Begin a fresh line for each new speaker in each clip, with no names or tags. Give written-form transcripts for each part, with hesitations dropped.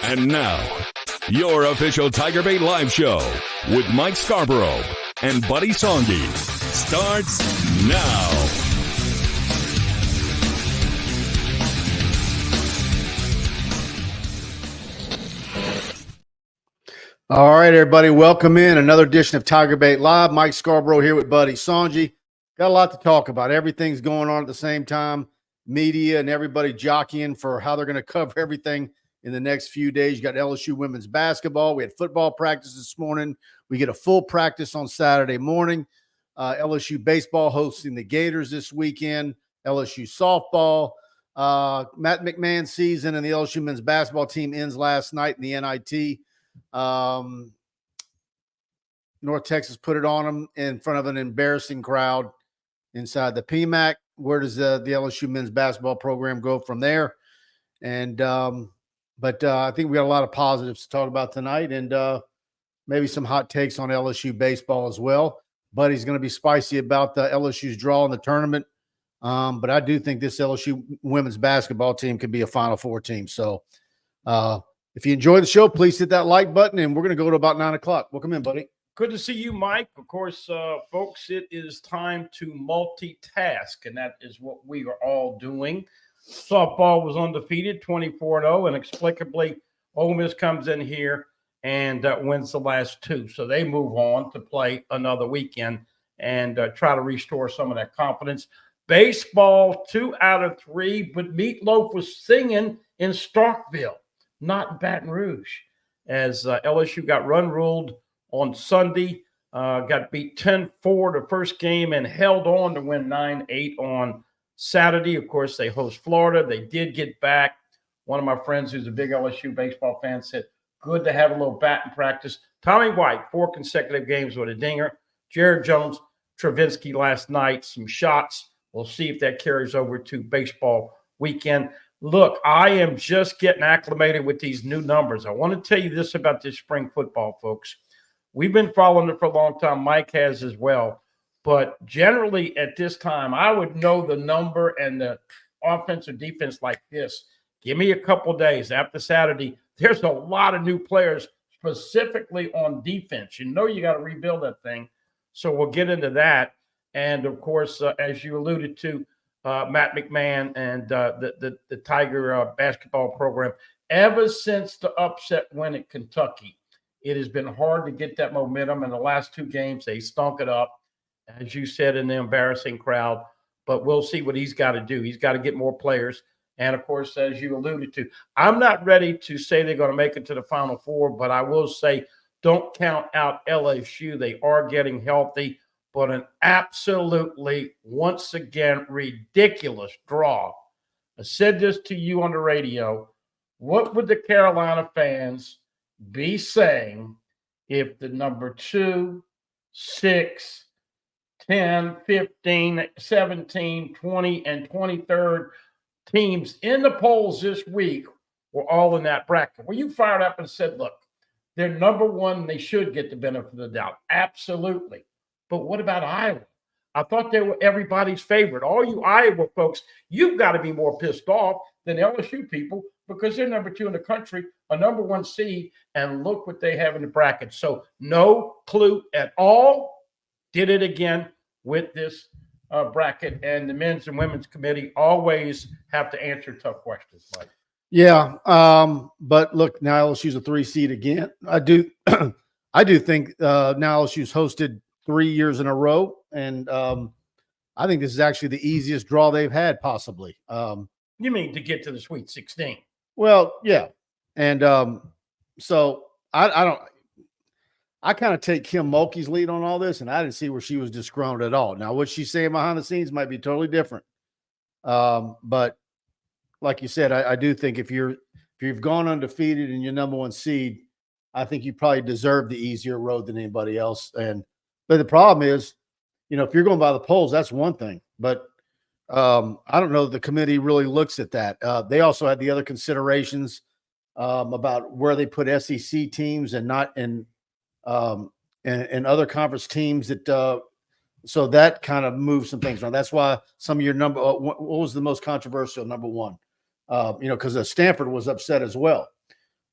And now, your official TigerBait live show with Mike Scarborough and Buddy Songy starts now.
All right, everybody, welcome in another edition of TigerBait Live. Mike Scarborough here with Buddy Songy. Got a lot to talk about. Everything's going on at the same time. Media and everybody jockeying for how they're going to cover everything in the next few days. You got LSU women's basketball. We had football practice this morning. We get a full practice on Saturday morning. LSU baseball hosting the Gators this weekend. LSU softball. Matt McMahon's season and the LSU men's basketball team ends last night in the NIT. North Texas put it on them in front of an embarrassing crowd inside the PMAC. Where does the LSU men's basketball program go from there? And but I think we got a lot of positives to talk about tonight, and maybe some hot takes on LSU baseball as well. Buddy's going to be spicy about the LSU's draw in the tournament, but I do think this LSU women's basketball team could be a Final Four team. So if you enjoy the show, please hit that like button, and we're going to go to about 9 o'clock. Welcome in, buddy.
Good to see you, Mike. Of course, folks, it is time to multitask, and that is what we are all doing. Softball was undefeated, 24-0, and inexplicably, Ole Miss comes in here and wins the last two. So they move on to play another weekend and try to restore some of that confidence. Baseball, 2 out of 3, but Meatloaf was singing in Starkville, not in Baton Rouge, as LSU got run-ruled on Sunday, got beat 10-4 the first game and held on to win 9-8 on Saturday. Of course, they host Florida. They did get back. One of my friends who's a big LSU baseball fan said, good to have a little batting practice. Tommy White, 4 consecutive games with a dinger. Jared Jones, Travinsky last night, some shots. We'll see if that carries over to baseball weekend. Look, I am just getting acclimated with these new numbers. I want to tell you this about this spring football, folks. We've been following it for a long time. Mike has as well. But generally at this time, I would know the number and the offense or defense like this. Give me a couple days after Saturday. There's a lot of new players specifically on defense. You know you got to rebuild that thing. So we'll get into that. And, of course, as you alluded to, Matt McMahon and the Tiger basketball program, ever since the upset win at Kentucky, it has been hard to get that momentum. In the last 2 games, they stunk it up, as you said, in the embarrassing crowd. But we'll see what he's got to do. He's got to get more players. And, of course, as you alluded to, I'm not ready to say they're going to make it to the Final Four, but I will say don't count out LSU. They are getting healthy, but an absolutely, once again, ridiculous draw. I said this to you on the radio. What would the Carolina fans be saying if the number 2, 6, 10, 15, 17, 20, and 23rd teams in the polls this week were all in that bracket? Were you fired up and said, look, they're number 1, they should get the benefit of the doubt? Absolutely. But what about Iowa? I thought they were everybody's favorite. All you Iowa folks, you've got to be more pissed off than LSU people because they're number 2 in the country, a number 1 seed, and look what they have in the bracket. So no clue at all. Did it again with this bracket, and the men's and women's committee always have to answer tough questions, Mike.
Yeah, but look, now LSU's a 3 seed again. I do think now LSU's hosted 3 years in a row, and I think this is actually the easiest draw they've had possibly.
You mean to get to the Sweet 16?
Well, yeah, and so I kind of take Kim Mulkey's lead on all this, and I didn't see where she was disgruntled at all. Now, what she's saying behind the scenes might be totally different, but like you said, I do think if you've gone undefeated and you're number 1 seed, I think you probably deserve the easier road than anybody else. But the problem is, you know, if you're going by the polls, that's one thing. But I don't know that the committee really looks at that. They also had the other considerations about where they put SEC teams and not in and other conference teams that so that kind of moves some things around. That's why some of your number what was the most controversial number 1? You know, because Stanford was upset as well.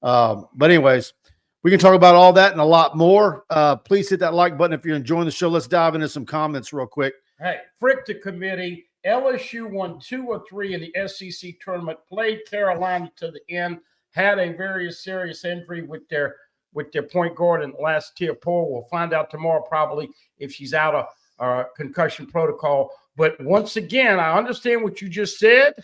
But anyways, we can talk about all that and a lot more. Please hit that like button if you're enjoying the show. Let's dive into some comments real quick.
Hey, frick the committee. LSU won 2 or 3 in the SEC tournament, played Carolina to the end, had a very serious injury with their point guard in the last tier pool. We'll find out tomorrow probably if she's out of concussion protocol. But once again, I understand what you just said,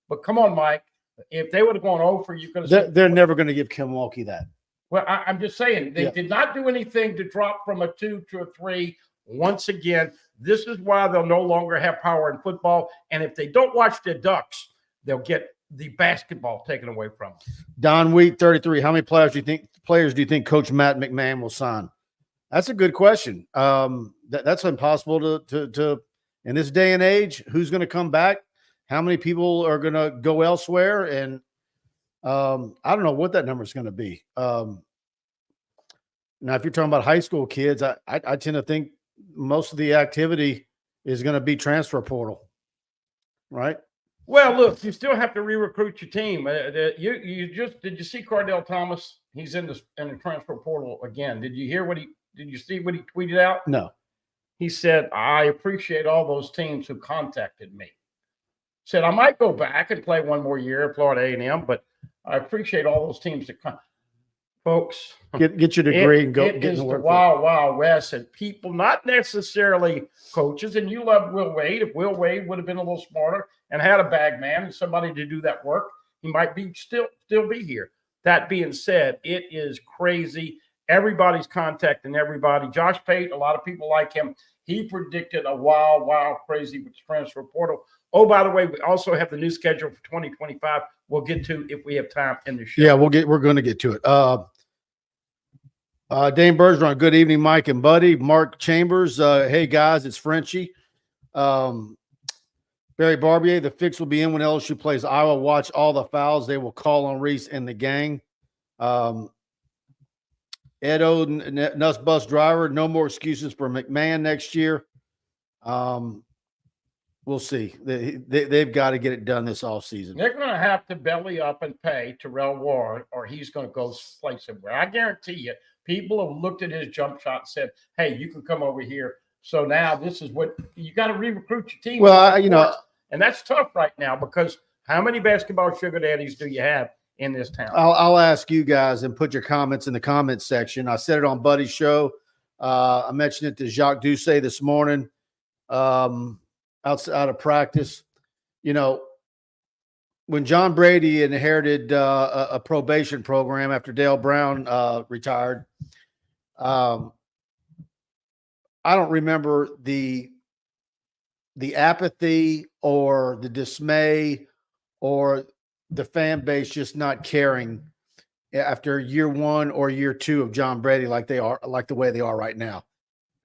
but come on, Mike. If they would have gone over, you could have
they're never going to give Mulkey that.
Well, I'm just saying they did not do anything to drop from a 2 to a 3. Once again, this is why they'll no longer have power in football. And if they don't watch their Ducks, they'll get the basketball taken away from them.
Don Wheat, 33. How many players do you think Coach Matt McMahon will sign? That's a good question. That's impossible to in this day and age. Who's going to come back? How many people are going to go elsewhere? And I don't know what that number is going to be. Now, if you're talking about high school kids, I tend to think most of the activity is going to be transfer portal, right?
Well, look, you still have to re-recruit your team. Did you see Cardell Thomas? He's in the transfer portal again. Did you see what he tweeted out?
No.
He said, I appreciate all those teams who contacted me. Said, I might go back and play one more year at Florida A&M, but I appreciate all those teams that come. Folks,
get your degree and go
get
in the work.
Wild West, and people, not necessarily coaches. And you love Will Wade. If Will Wade would have been a little smarter and had a bag man and somebody to do that work, he might be still be here. That being said, it is crazy. Everybody's contacting everybody. Josh Pate, a lot of people like him. He predicted a wild, crazy with the transfer portal. Oh, by the way, we also have the new schedule for 2025. We'll get to if we have time in the show.
Yeah, we're going to get to it. Dane Bergeron, good evening, Mike and Buddy. Mark Chambers, hey guys, it's Frenchie. Barry Barbier, the fix will be in when LSU plays Iowa. Watch all the fouls they will call on Reese and the gang. Edo, Nuss Bus Driver, no more excuses for McMahon next year. We'll see. They've got to get it done this offseason.
They're going to have to belly up and pay Terrell Warren, or he's going to go play somewhere. I guarantee you, people have looked at his jump shot and said, hey, you can come over here. So now this is what you got to re-recruit your team.
Well,
and that's tough right now because how many basketball sugar daddies do you have in this town?
I'll ask you guys and put your comments in the comments section. I said it on Buddy's show. I mentioned it to Jacques Doucet this morning. Outside of practice, when John Brady inherited a probation program after Dale Brown retired, I don't remember the apathy or the dismay or the fan base just not caring after year 1 or year 2 of John Brady like the way they are right now.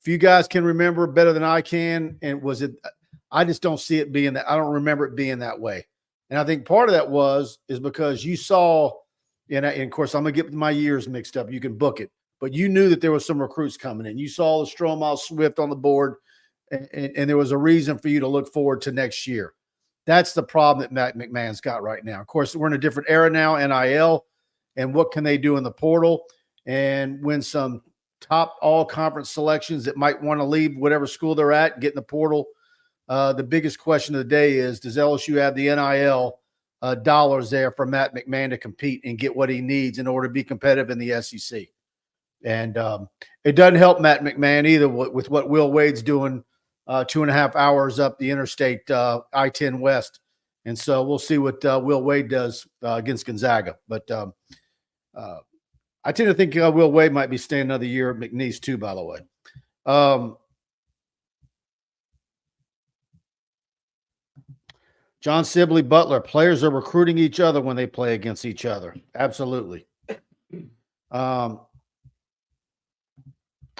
If you guys can remember better than I can, I just don't see it being that. I don't remember it being that way. And I think part of that is because you saw, and of course, I'm going to get my years mixed up. You can book it. But you knew that there was some recruits coming in. You saw the Stromal Swift on the board, and there was a reason for you to look forward to next year. That's the problem that Matt McMahon's got right now. Of course, we're in a different era now, NIL, and what can they do in the portal and win some top all-conference selections that might want to leave whatever school they're at, get in the portal. The biggest question of the day is, does LSU have the NIL dollars there for Matt McMahon to compete and get what he needs in order to be competitive in the SEC? And it doesn't help Matt McMahon either with what Will Wade's doing 2.5 hours up the interstate I-10 West. And so we'll see what Will Wade does against Gonzaga. But I tend to think Will Wade might be staying another year at McNeese too, by the way. John Sibley Butler, players are recruiting each other when they play against each other. Absolutely.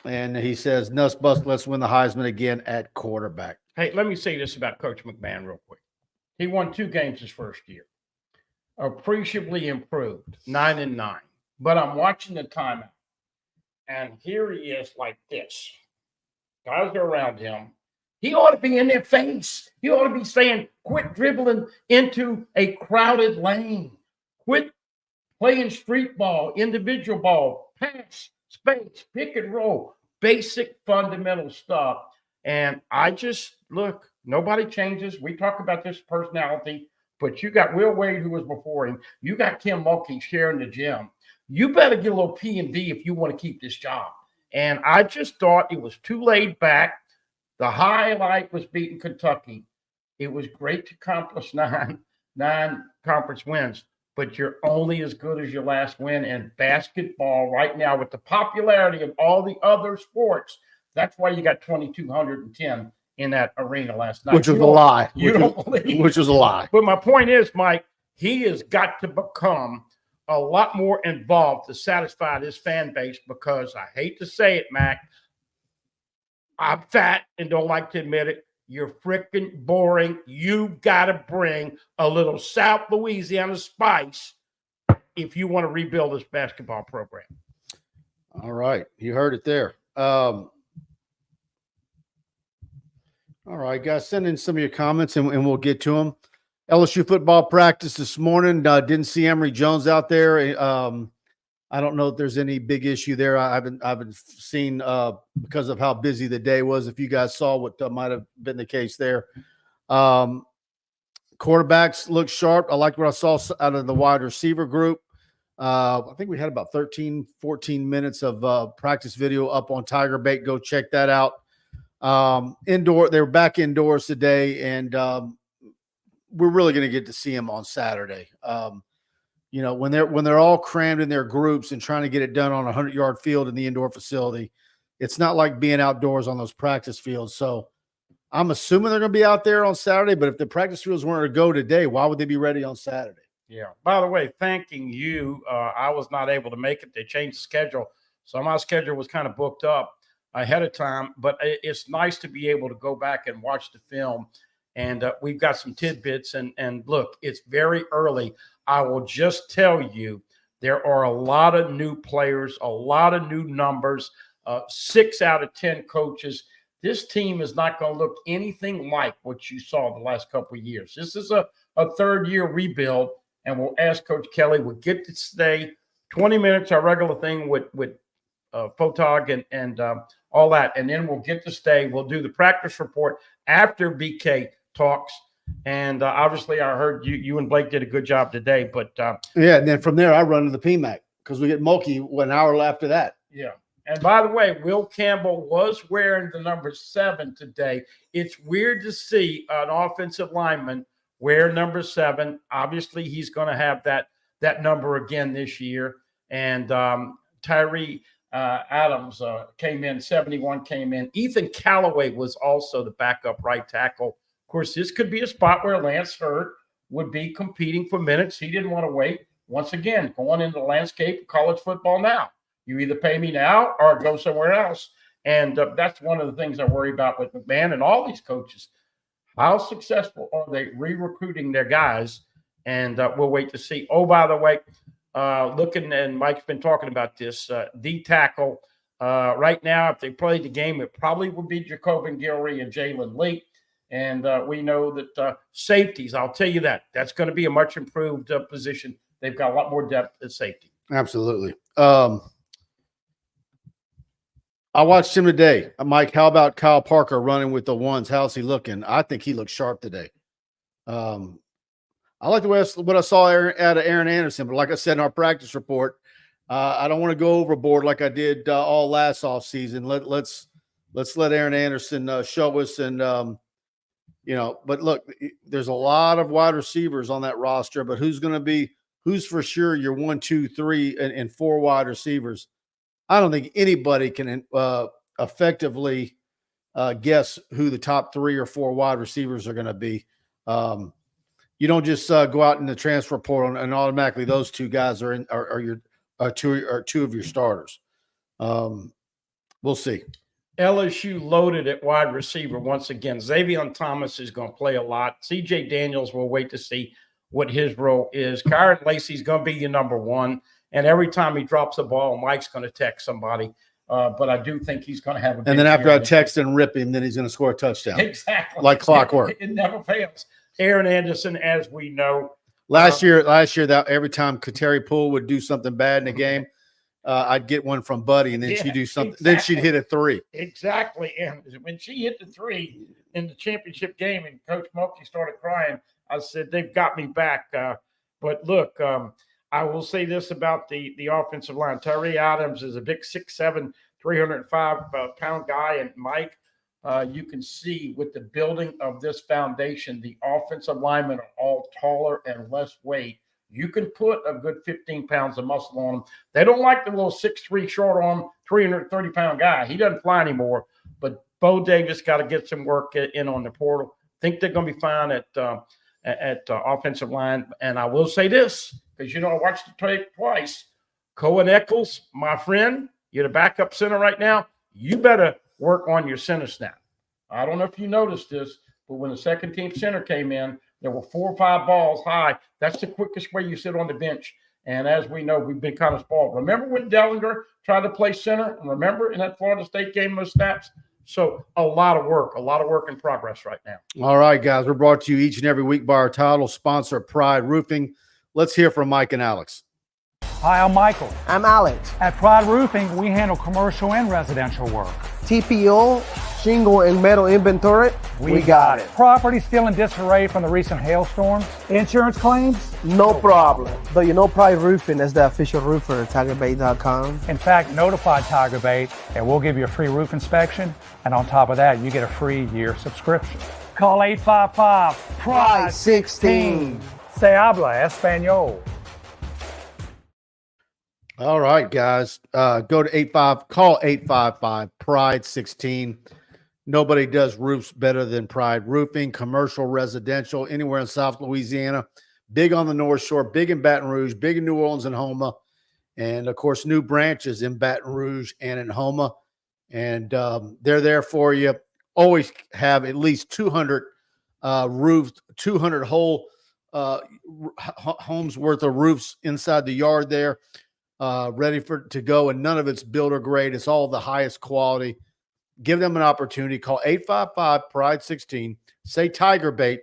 And he says, Nuss Bust, let's win the Heisman again at quarterback.
Hey, let me say this about Coach McMahon real quick. He won 2 games his first year. Appreciably improved, 9-9. But I'm watching the timeout. And here he is like this. Guys are around him. He ought to be in their face. He ought to be saying, quit dribbling into a crowded lane. Quit playing street ball, individual ball, pass, space, pick and roll, basic fundamental stuff. And I just look, nobody changes. We talk about this personality, but you got Will Wade, who was before him. You got Tim Mulkey sharing the gym. You better get a little P&V if you want to keep this job. And I just thought it was too laid back. The highlight was beating Kentucky. It was great to accomplish nine conference wins, but you're only as good as your last win. And basketball right now, with the popularity of all the other sports, that's why you got 2,210 in that arena last night.
Which was a lie.
You don't believe.
Which was a lie.
But my point is, Mike, he has got to become a lot more involved to satisfy this fan base, because I hate to say it, Mac, I'm fat and don't like to admit it. You're freaking boring. You got to bring a little South Louisiana spice if you want to rebuild this basketball program.
All right. You heard it there. All right, guys, send in some of your comments and we'll get to them. LSU football practice this morning. Didn't see Emory Jones out there. I don't know if there's any big issue there. I haven't seen because of how busy the day was. If you guys saw what might have been the case there. Quarterbacks look sharp. I liked what I saw out of the wide receiver group. I think we had about 13, 14 minutes of practice video up on TigerBait. Go check that out. Indoor, they were back indoors today, and we're really going to get to see them on Saturday. You know, when they're all crammed in their groups and trying to get it done on a 100-yard field in the indoor facility, it's not like being outdoors on those practice fields. So I'm assuming they're going to be out there on Saturday, but if the practice fields weren't to go today, why would they be ready on Saturday?
Yeah. By the way, thanking you. I was not able to make it. They changed the schedule. So my schedule was kind of booked up ahead of time, but it's nice to be able to go back and watch the film. And we've got some tidbits. And look, it's very early. I will just tell you, there are a lot of new players, a lot of new numbers, 6 out of 10 coaches. This team is not going to look anything like what you saw the last couple of years. This is a third-year rebuild, and we'll ask Coach Kelly. We'll get to stay 20 minutes, our regular thing with Photog and all that, and then we'll get to stay. We'll do the practice report after BK talks. And obviously, I heard you and Blake did a good job today. But
yeah, and then from there, I run to the PMAC because we get Mulkey an hour after that.
Yeah. And by the way, Will Campbell was wearing the number 7 today. It's weird to see an offensive lineman wear number 7. Obviously, he's going to have that number again this year. And Tyree Adams came in, 71 came in. Ethan Callaway was also the backup right tackle. Of course, this could be a spot where Lance Hurd would be competing for minutes. He didn't want to wait. Once again, going into the landscape of college football now. You either pay me now or go somewhere else. And that's one of the things I worry about with McMahon and all these coaches. How successful are they re-recruiting their guys? And we'll wait to see. Oh, by the way, looking, and Mike's been talking about this, D tackle. Right now, if they played the game, it probably would be Jacobin Gilry and Jalen Lee. And we know that safeties, I'll tell you that's going to be a much improved position. They've got a lot more depth at safety.
Absolutely. I watched him today. Mike, how about Kyle Parker running with the ones? How's he looking? I think he looked sharp today. I like the way what I saw out of Aaron Anderson, but like I said in our practice report, I don't want to go overboard like I did all last offseason. Let's let Aaron Anderson show us and but look, there's a lot of wide receivers on that roster, but who's for sure your 1, 2, 3, and 4 wide receivers? I don't think anybody can effectively guess who the top 3 or 4 wide receivers are going to be. You don't just go out in the transfer portal and automatically those 2 guys are two of your starters. We'll see.
LSU loaded at wide receiver once again. Xavier Thomas is going to play a lot. C.J. Daniels, we'll wait to see what his role is. Kyron Lacey's going to be your number 1. And every time he drops a ball, Mike's going to text somebody. But I do think he's going to have a big
and then after I text and rip him, then he's going to score a touchdown.
Exactly.
Like clockwork.
It never fails. Aaron Anderson, as we know,
Last year, that every time Kateri Poole would do something bad in the game, I'd get one from Buddy, and then she'd do something. Exactly. Then she'd hit a 3.
Exactly. And when she hit the 3 in the championship game, and Coach Mulkey started crying, I said, "They've got me back." But look, I will say this about the offensive line. Tyree Adams is a big 6'7", 305-pound guy, and Mike, you can see with the building of this foundation, the offensive linemen are all taller and less weight. You can put a good 15 pounds of muscle on them. They don't like the little 6'3", short arm, 330-pound guy. He doesn't fly anymore. But Bo Davis got to get some work in on the portal. Think they're going to be fine at offensive line. And I will say this, because, I watched the tape twice. Cohen Eccles, my friend, you're the backup center right now. You better work on your center snap. I don't know if you noticed this, but when the second-team center came in, there were 4 or 5 balls high. That's the quickest way you sit on the bench. And as we know, we've been kind of spoiled. Remember when Dellinger tried to play center? And remember in that Florida State game, those snaps? So a lot of work in progress right now.
All right, guys. We're brought to you each and every week by our title sponsor, Pride Roofing. Let's hear from Mike and Alex.
Hi, I'm Michael.
I'm Alex.
At Pride Roofing, we handle commercial and residential work.
TPO, shingle, and metal inventory.
We got it. Property still in disarray from the recent hailstorms. Insurance claims?
No problem. Though you know Pride Roofing is the official roofer at TigerBait.com.
In fact, notify TigerBait and we'll give you a free roof inspection. And on top of that, you get a free year subscription. Call 855-PRIDE-16. Se habla español.
All right, guys. Go to call 855-PRIDE-16. Nobody does roofs better than Pride Roofing, commercial, residential, anywhere in South Louisiana. Big on the North Shore, big in Baton Rouge, big in New Orleans and Houma. And, of course, new branches in Baton Rouge and in Houma. And they're there for you. Always have at least 200 roofed, 200 whole homes worth of roofs inside the yard there. Ready to go, and none of it's builder grade. It's all the highest quality. Give them an opportunity. Call 855-PRIDE-16. Say TigerBait,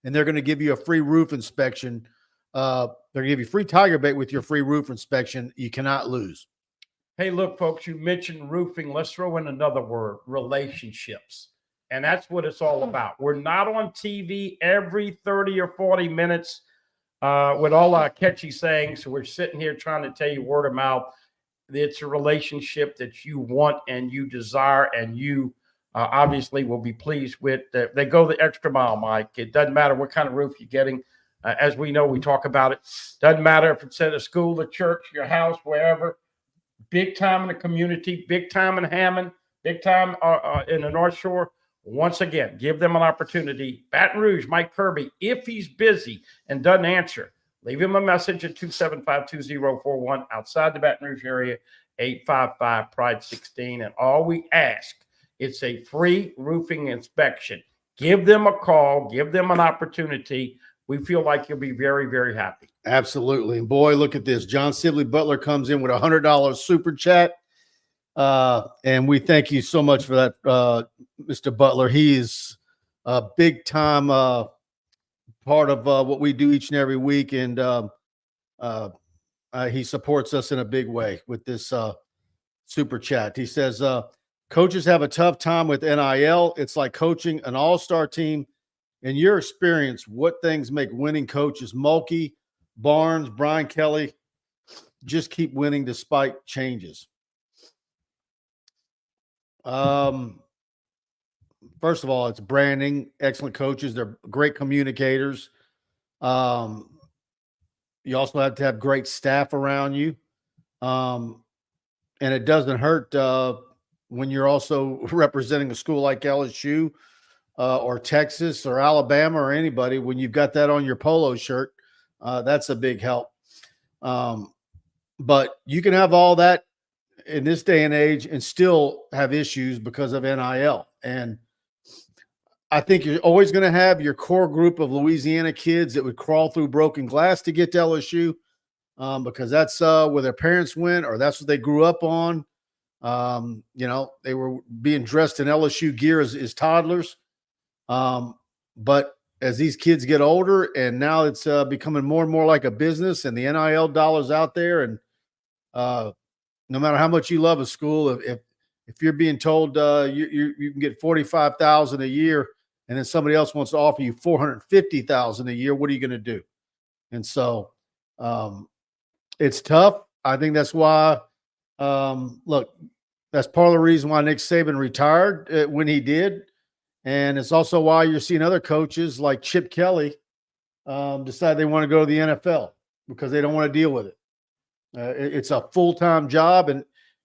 and they're going to give you a free roof inspection. They're going to give you free TigerBait with your free roof inspection. You cannot lose.
Hey, look, folks, you mentioned roofing. Let's throw in another word, relationships. And that's what it's all about. We're not on TV every 30 or 40 minutes. With all our catchy sayings, so we're sitting here trying to tell you word of mouth. It's a relationship that you want and you desire, and you obviously will be pleased with. They go the extra mile, Mike. It doesn't matter what kind of roof you're getting. As we know, we talk about it. Doesn't matter if it's at a school, a church, your house, wherever. Big time in the community, big time in Hammond, big time in the North Shore. Once again, give them an opportunity. Baton Rouge, Mike Kirby, if he's busy and doesn't answer, leave him a message at 275-2041 outside the Baton Rouge area, 855-PRIDE-16. And all we ask, it's a free roofing inspection. Give them a call. Give them an opportunity. We feel like you'll be very, very happy.
Absolutely. And, boy, look at this. John Sibley Butler comes in with a $100 super chat. And we thank you so much for that, Mr. Butler. He is a big time part of what we do each and every week, and he supports us in a big way with this super chat. He says, coaches have a tough time with NIL. It's like coaching an all-star team. In your experience, what things make winning coaches? Mulkey, Barnes, Brian Kelly just keep winning despite changes. First of all, it's branding, excellent coaches. They're great communicators. You also have to have great staff around you. And it doesn't hurt when you're also representing a school like LSU or Texas or Alabama or anybody. When you've got that on your polo shirt, that's a big help. But you can have all that in this day and age and still have issues because of NIL. And I think you're always going to have your core group of Louisiana kids that would crawl through broken glass to get to LSU because that's where their parents went or that's what they grew up on. They were being dressed in LSU gear as toddlers. But as these kids get older, and now it's becoming more and more like a business, and the NIL dollars out there, and no matter how much you love a school, if you're being told you can get $45,000 a year, and then somebody else wants to offer you $450,000 a year, what are you going to do? And so it's tough. I think that's why. Look, that's part of the reason why Nick Saban retired when he did. And it's also why you're seeing other coaches like Chip Kelly decide they want to go to the NFL because they don't want to deal with it. It's a full-time job,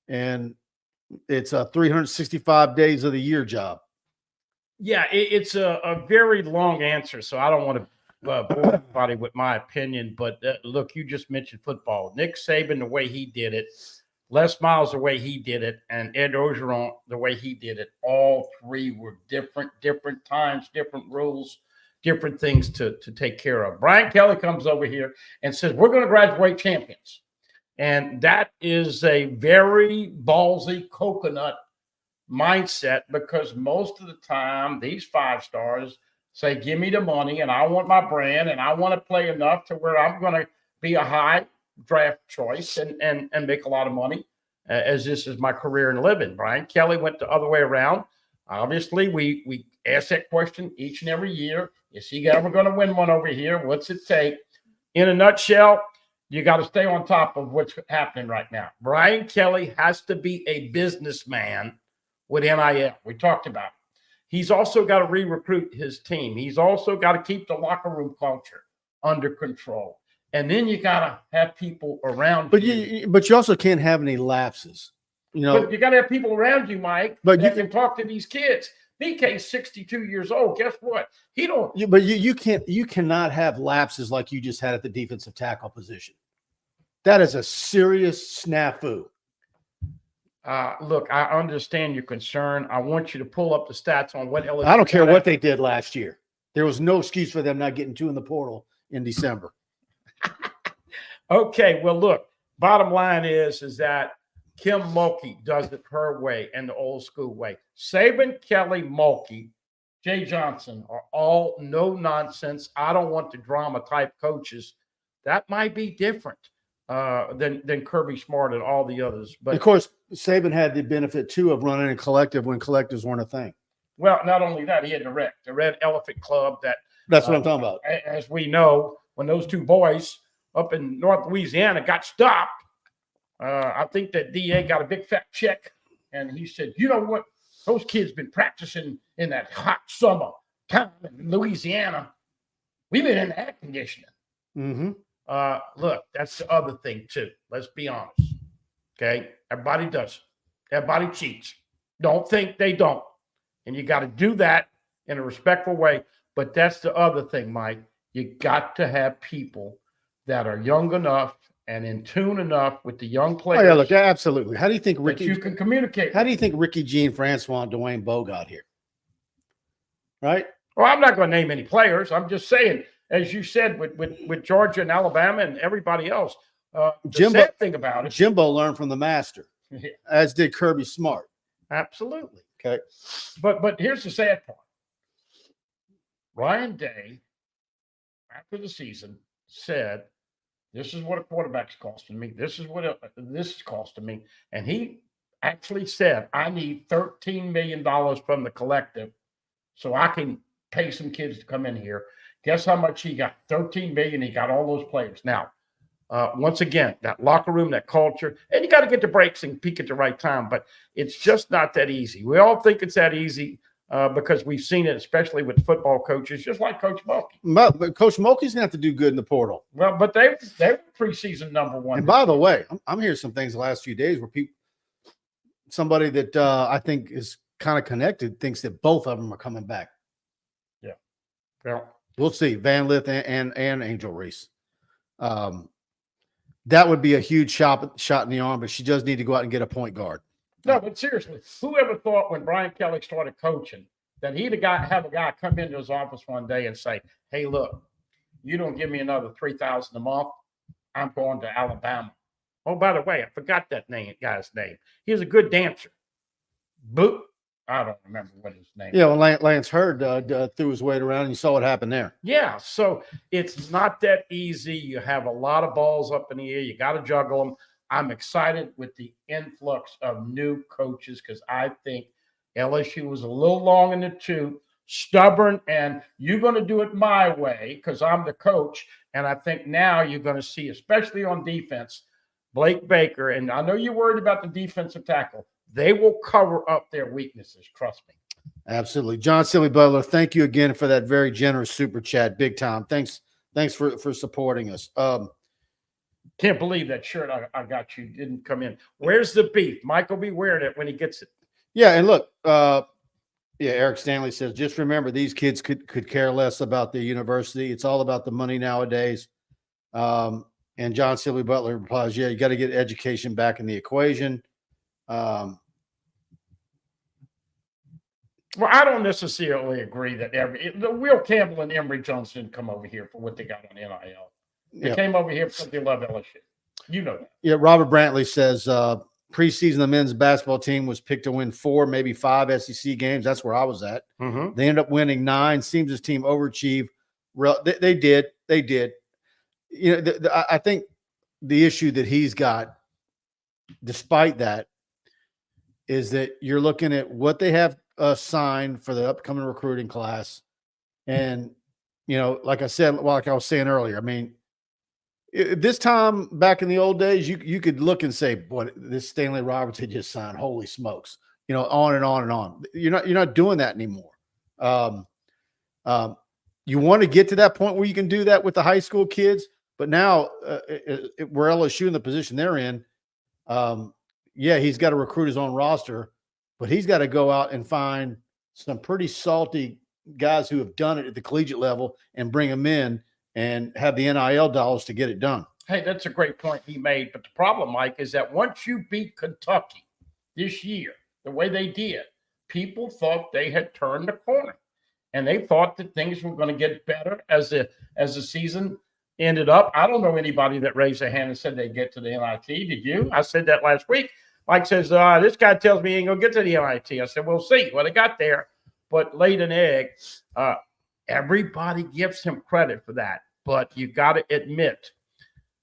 and it's a 365 days of the year job.
Yeah, it's a very long answer, so I don't want to bore everybody with my opinion. But look, you just mentioned football. Nick Saban, the way he did it, Les Miles, the way he did it, and Ed Orgeron, the way he did it, all three were different times, different rules, different things to take care of. Brian Kelly comes over here and says, we're going to graduate champions. And that is a very ballsy coconut mindset, because most of the time these 5 stars say, give me the money and I want my brand and I want to play enough to where I'm going to be a high draft choice and make a lot of money, as this is my career and living. Brian Kelly went the other way around. Obviously, we ask that question each and every year. Is he ever going to win one over here? What's it take? In a nutshell, you got to stay on top of what's happening right now. Brian Kelly has to be a businessman with NIL. We talked about it. He's also got to re-recruit his team. He's also got to keep the locker room culture under control. And then you got to have people around you.
But you also can't have any lapses.
But you got to have people around you, Mike,
but
that can talk to these kids. BK's 62 years old. Guess what? He don't.
But you cannot have lapses like you just had at the defensive tackle position. That is a serious snafu.
Look, I understand your concern. I want you to pull up the stats on what LSU.
I don't care what they did last year. There was no excuse for them not getting 2 in the portal in December.
Okay, well, look, bottom line is that Kim Mulkey does it her way and the old school way. Saban, Kelly, Mulkey, Jay Johnson are all no nonsense. I don't want the drama type coaches. That might be different than Kirby Smart and all the others. But
of course, Saban had the benefit too of running a collective when collectives weren't a thing.
Well, not only that, he had the Red Elephant Club.
That's what I'm talking about.
As we know, when those 2 boys up in North Louisiana got stopped, I think that DA got a big fat check, and he said, you know what? Those kids been practicing in that hot summer time in Louisiana. We've been in air conditioning.
Mm-hmm.
Look, that's the other thing too. Let's be honest. Okay, everybody does it. Everybody cheats. Don't think they don't, and you got to do that in a respectful way. But that's the other thing, Mike. You got to have people that are young enough and in tune enough with the young players.
Oh, yeah, look, absolutely. How do you think Ricky?
You can communicate.
How do you think Ricky Jean Francois and Dwayne Bowe got here? Right.
Well, I'm not going to name any players. I'm just saying, as you said, with Georgia and Alabama and everybody else. The sad thing about it,
Jimbo learned from the master, as did Kirby Smart.
Absolutely.
Okay.
But here's the sad part. Ryan Day, after the season, said, this is what a quarterback's costing me. This is what this is costing me. And he actually said, I need $13 million from the collective so I can pay some kids to come in here. Guess how much he got? $13 million. He got all those players. Now, once again, that locker room, that culture, and you got to get the breaks and peak at the right time, but it's just not that easy. We all think it's that easy because we've seen it, especially with football coaches, just like Coach Mulkey.
But Coach Mulkey's going to have to do good in the portal.
Well, but they were preseason #1.
And by the way, I'm hearing some things the last few days where somebody that I think is kind of connected thinks that both of them are coming back.
Yeah. Well,
we'll see. Van Lith and Angel Reese. That would be a huge shot in the arm, but she does need to go out and get a point guard.
No, but seriously, whoever thought when Brian Kelly started coaching that he'd have a guy come into his office one day and say, hey, look, you don't give me another $3,000 a month, I'm going to Alabama. Oh, by the way, I forgot that guy's name. He was a good dancer. Boop. I don't remember what his name.
Yeah, well, Lance Hurd threw his weight around, and you saw what happened there.
Yeah, so it's not that easy. You have a lot of balls up in the air. You got to juggle them. I'm excited with the influx of new coaches because I think LSU was a little long in the tooth, stubborn, and you're going to do it my way because I'm the coach. And I think now you're going to see, especially on defense, Blake Baker, and I know you're worried about the defensive tackle. They will cover up their weaknesses. Trust me.
Absolutely. John Silly Butler, thank you again for that very generous super chat. Big time. Thanks for supporting us.
Can't believe that shirt I got you didn't come in. Where's the beef? Michael be wearing it when he gets it.
Yeah, and look, Eric Stanley says, just remember these kids could care less about the university. It's all about the money nowadays. And John Silly Butler replies, yeah, you got to get education back in the equation.
Well, I don't necessarily agree that the Will Campbell and Emory Jones didn't come over here for what they got on NIL. They came over here because they love LSU. You know that. Yeah,
Robert Brantley says preseason the men's basketball team was picked to win 4, maybe 5 SEC games. That's where I was at.
Mm-hmm.
They ended up winning 9. Seems his team overachieved. They did. You know, I think the issue that he's got, despite that, is that you're looking at what they have signed for the upcoming recruiting class. And, you know, like I said, like I was saying earlier, I mean, this time back in the old days, you could look and say, boy, this Stanley Roberts had just signed, holy smokes, you know, on and on and on. You're not doing that anymore. You want to get to that point where you can do that with the high school kids, but now we're LSU in the position they're in. He's got to recruit his own roster, but he's got to go out and find some pretty salty guys who have done it at the collegiate level and bring them in and have the NIL dollars to get it done.
Hey, that's a great point he made. But the problem, Mike, is that once you beat Kentucky this year, the way they did, people thought they had turned the corner. And they thought that things were going to get better as the season ended up. I don't know anybody that raised their hand and said they'd get to the NIT. Did you? I said that last week. Mike says, this guy tells me he ain't going to get to the NIT. I said, we'll see. Well, they got there, but laid an egg. Everybody gives him credit for that. But you got to admit,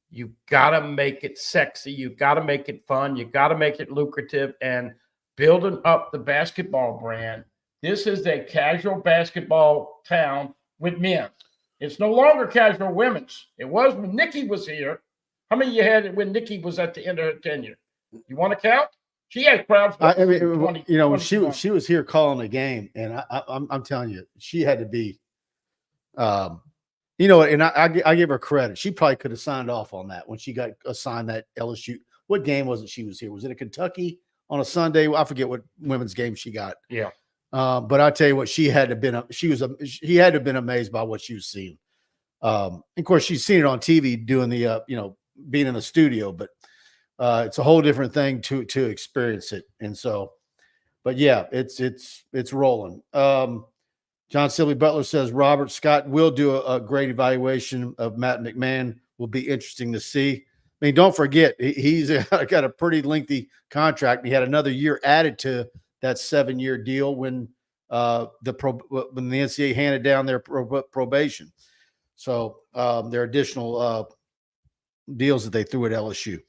you got to make it sexy. You got to make it fun. You got to make it lucrative. And building up the basketball brand, this is a casual basketball town with men. It's no longer casual women's. It was when Nikki was here. How many you had when Nikki was at the end of her tenure? You want to count? She had crowds.
When she was here calling the game, and I'm telling you, she had to be, and I give her credit. She probably could have signed off on that when she got assigned that LSU. What game was it she was here? Was it a Kentucky on a Sunday? I forget what women's game she got.
Yeah.
But I tell you what, she had to have been amazed by what she was seeing. Of course, she's seen it on TV doing the, being in the studio, but it's a whole different thing to experience it. And so, but yeah, it's rolling. John Silly Butler says Robert Scott will do a great evaluation of Matt McMahon. Will be interesting to see. I mean, don't forget he's got a pretty lengthy contract. He had another year added to that 7-year deal when the NCAA handed down their probation. So there are additional deals that they threw at LSU.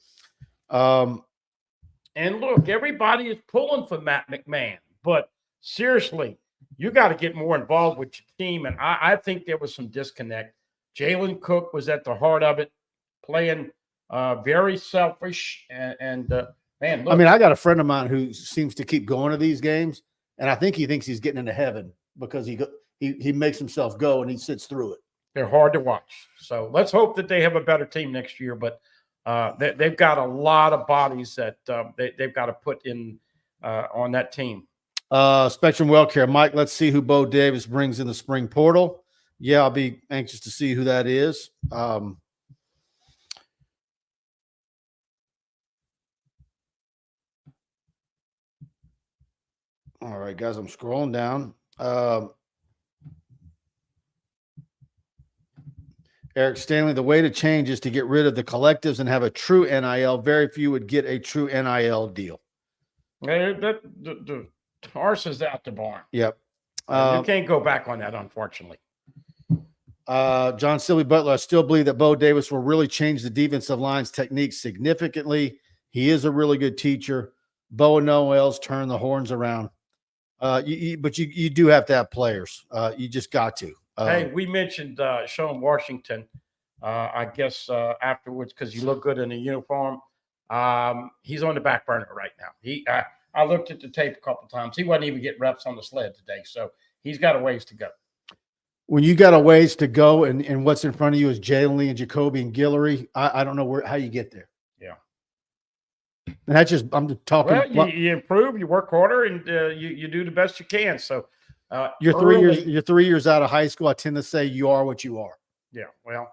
And look, everybody is pulling for Matt McMahon, but seriously, you got to get more involved with your team. And I think there was some disconnect. Jalen Cook was at the heart of it, playing very selfish and man, look.
I mean, I got a friend of mine who seems to keep going to these games, and I think he thinks he's getting into heaven because he makes himself go and he sits through it.
They're hard to watch. So let's hope that they have a better team next year. But they've got a lot of bodies that they've got to put in on that team.
Spectrum Wellcare, Mike. Let's see who Bo Davis brings in the spring portal. Yeah, I'll be anxious to see who that is. All right, guys, I'm scrolling down. Eric Stanley, the way to change is to get rid of the collectives and have a true NIL. Very few would get a true NIL deal.
The Horse is out the barn.
Yep.
You can't go back on that, unfortunately.
John Silly Butler, I still believe that Bo Davis will really change the defensive line's technique significantly. He is a really good teacher. Bo and Noel's turn the horns around. But you do have to have players. You just got to.
Hey, we mentioned Sean Washington, I guess, afterwards, because you look good in a uniform. He's on the back burner right now. I looked at the tape a couple times. He wasn't even getting reps on the sled today, so he's got a ways to go.
When you got a ways to go and what's in front of you is Jalen Lee and Jacoby and Guillory, I don't know how you get there.
Yeah.
And that's just, I'm talking.
Well, you improve, you work harder, and you do the best you can. So
you're 3 years out of high school. I tend to say you are what you are.
Yeah. Well,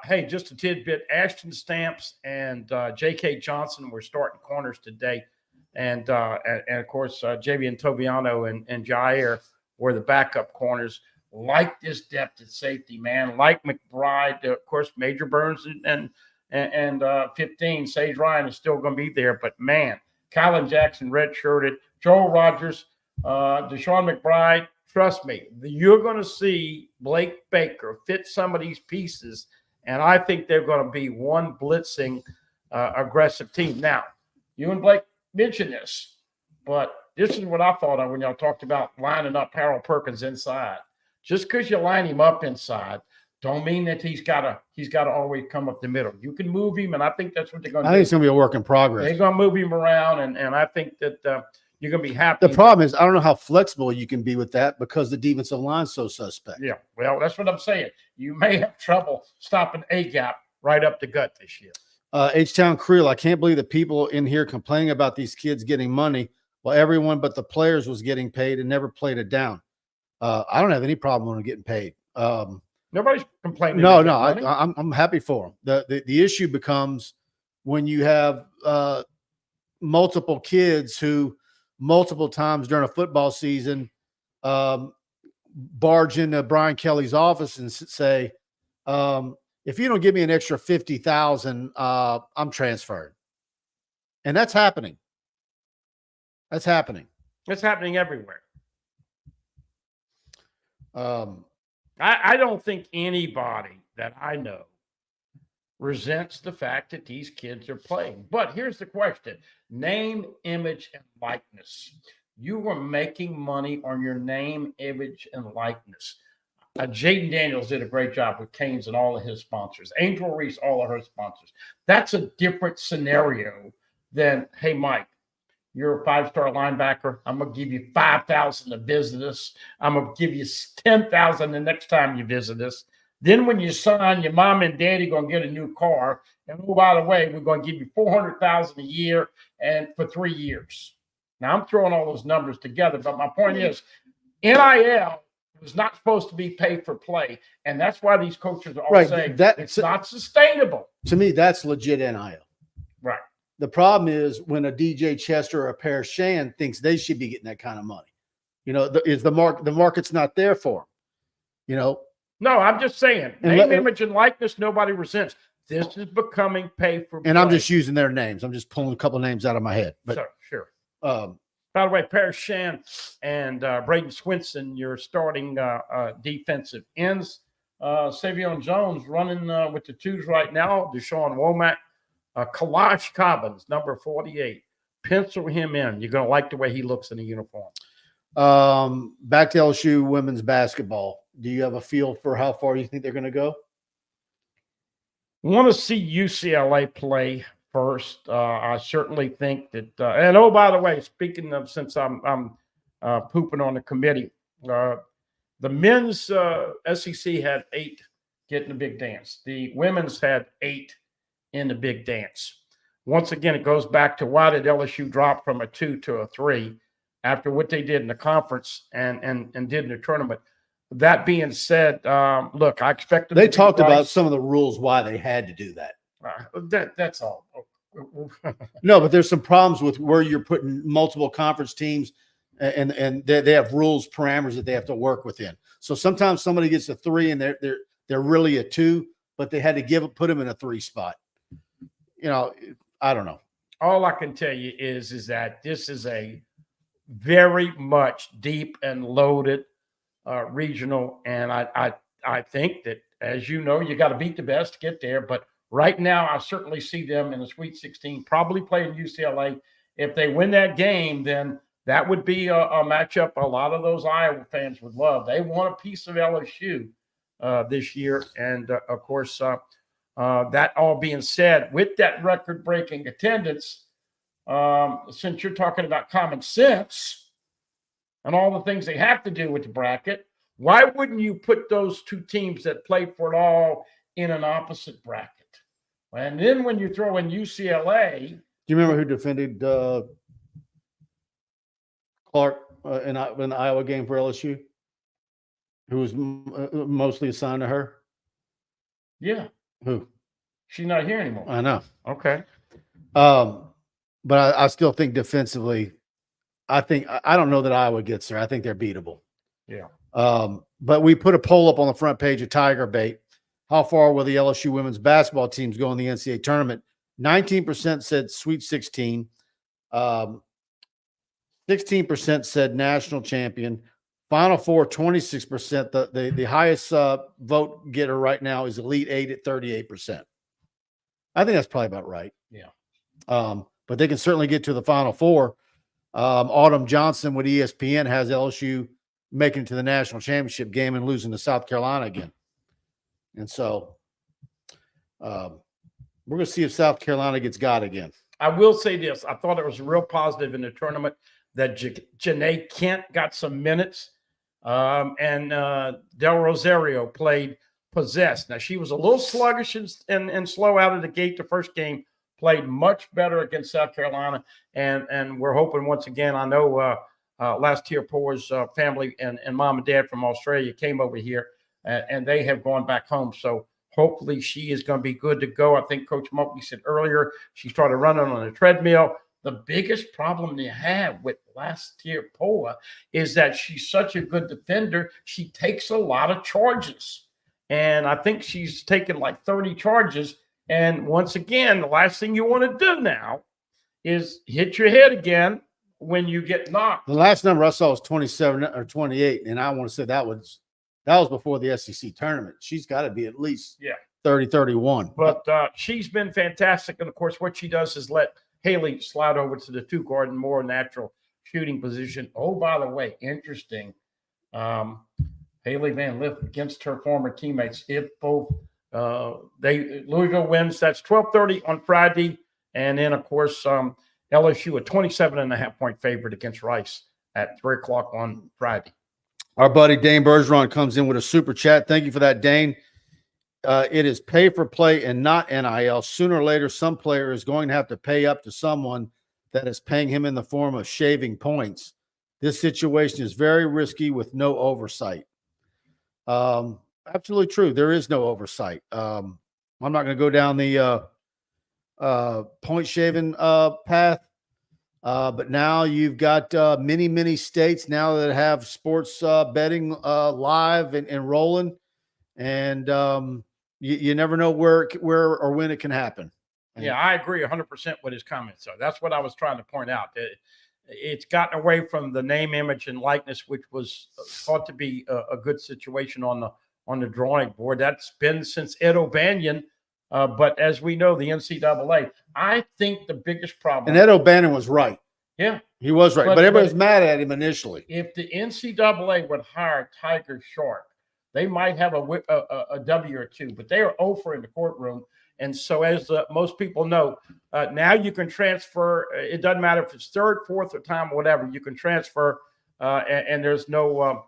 hey, just a tidbit. Ashton Stamps and J.K. Johnson were starting corners today. And of course, Javian Toviano and Jair were the backup corners. Like this depth at safety, man. Like McBride, of course, Major Burns and 15, Sage Ryan is still going to be there. But, man, Kylan Jackson redshirted. Joel Rogers, Deshaun McBride, trust me, you're going to see Blake Baker fit some of these pieces, and I think they're going to be one blitzing, aggressive team. Now, you and Blake mentioned this, but this is what I thought of when y'all talked about lining up Harold Perkins inside. Just because you line him up inside, don't mean that he's got to always come up the middle. You can move him, and I think that's what they're going to do.
I think it's going to be a work in progress.
They're going to move him around, and I think that you're going to be happy.
The problem is I don't know how flexible you can be with that because the defensive line's so suspect.
Yeah, well, that's what I'm saying. You may have trouble stopping a gap right up the gut this year.
H-Town Creel, I can't believe that people in here complaining about these kids getting money while everyone but the players was getting paid and never played it down. I don't have any problem with them getting paid.
Nobody's complaining.
No, I'm happy for them. The issue becomes when you have multiple kids who multiple times during a football season barge into Brian Kelly's office and say, if you don't give me an extra $50,000, I'm transferred. And that's happening. That's happening.
It's happening everywhere. I don't think anybody that I know resents the fact that these kids are playing. But here's the question: name, image, and likeness. You are making money on your name, image, and likeness. Jaden Daniels did a great job with Canes and all of his sponsors. Angel Reese, all of her sponsors. That's a different scenario than, hey, Mike, you're a five-star linebacker. I'm going to give you $5,000 to visit us. I'm going to give you $10,000 the next time you visit us. Then when you sign, your mom and daddy going to get a new car. And oh, by the way, we're going to give you $400,000 a year and for 3 years. Now, I'm throwing all those numbers together, but my point is NIL was not supposed to be paid for play. And that's why these coaches are all saying it's not sustainable.
To me, that's legit NIL.
Right.
The problem is when a DJ Chester or a Paris Shan thinks they should be getting that kind of money. You know, the market's not there for them. You know.
No, I'm just saying. Name, image, and likeness, nobody resents. This is becoming pay for play.
And I'm just using their names. I'm just pulling a couple of names out of my head. But
sure. By the way, Paris Shan and Braden Swinson, your starting defensive ends. Savion Jones running with the twos right now. Deshaun Womack. Kalash Cobbins, number 48. Pencil him in. You're going to like the way he looks in the uniform.
Back to LSU women's basketball. Do you have a feel for how far you think they're going to go?
Want to see UCLA play first. I certainly think that and oh, by the way, speaking of, since I'm pooping on the committee, the men's SEC had 8 getting the big dance. The women's had 8 in the big dance. Once again, it goes back to why did LSU drop from a 2 to a 3 after what they did in the conference and did in the tournament. That being said, look, I expect them.
They talked about some of the rules why they had to do that.
That's all.
No, but there's some problems with where you're putting multiple conference teams, and they have rules, parameters that they have to work within. So sometimes somebody gets a 3 and they're really a 2, but they had to put them in a 3 spot. You know, I don't know.
All I can tell you is that this is a very much deep and loaded regional. And I think that, as you know, you got to beat the best to get there. But right now, I certainly see them in the Sweet 16, probably playing UCLA. If they win that game, then that would be a matchup a lot of those Iowa fans would love. They want a piece of LSU this year. And, of course, that all being said, with that record-breaking attendance, since you're talking about common sense and all the things they have to do with the bracket, why wouldn't you put those two teams that played for it all in an opposite bracket? And then when you throw in UCLA.
Do you remember who defended Clark in the Iowa game for LSU? Who was mostly assigned to her?
Yeah.
Who?
She's not here anymore.
I know.
Okay.
But I still think defensively, I don't know that Iowa gets there. I think they're beatable.
Yeah.
But we put a poll up on the front page of TigerBait. How far will the LSU women's basketball teams go in the NCAA tournament? 19% said Sweet 16. 16% said national champion. Final Four, 26%. The highest vote getter right now is Elite Eight at 38%. I think that's probably about right.
Yeah.
But they can certainly get to the Final Four. Autumn Johnson with ESPN has LSU making it to the national championship game and losing to South Carolina again. And so we're going to see if South Carolina gets got again.
I will say this. I thought it was real positive in the tournament that Janae Kent got some minutes and Del Rosario played possessed. Now, she was a little sluggish and slow out of the gate the first game, played much better against South Carolina. And we're hoping once again, I know last year Poor's family and mom and dad from Australia came over here and they have gone back home. So hopefully she is going to be good to go. I think Coach Mulkey said earlier she started running on a treadmill. The biggest problem they have with last year Poa is that she's such a good defender. She takes a lot of charges. And I think she's taken like 30 charges. And once again, the last thing you want to do now is hit your head again when you get knocked.
The last number I saw was 27 or 28. And I want to say that was before the SEC tournament. She's got to be at least 30, 31.
But she's been fantastic. And, of course, what she does is let Haley slide over to the two-guard and more natural shooting position. Oh, by the way, interesting. Haley Van Lith against her former teammates. If both Louisville wins, that's 12:30 on Friday. And then, of course, LSU a 27.5-point favorite against Rice at 3 o'clock on Friday.
Our buddy Dane Bergeron comes in with a super chat. Thank you for that, Dane. It is pay for play and not NIL. Sooner or later, some player is going to have to pay up to someone that is paying him in the form of shaving points. This situation is very risky with no oversight. Absolutely true. There is no oversight. I'm not going to go down the point shaving path. But now you've got many states now that have sports betting live and rolling. And you never know where or when it can happen.
Yeah, I agree 100% with his comments. So that's what I was trying to point out. It's gotten away from the name, image, and likeness, which was thought to be a good situation on the drawing board. That's been since Ed O'Banion. But as we know, the NCAA, I think the biggest problem.
And Ed O'Bannon was right.
Yeah.
He was right. But everybody was mad at him initially.
If the NCAA would hire Tiger Sharp, they might have a W or two, but they are over in the courtroom. And so as most people know, now you can transfer. It doesn't matter if it's third, fourth, or time, or whatever. You can transfer, and there's no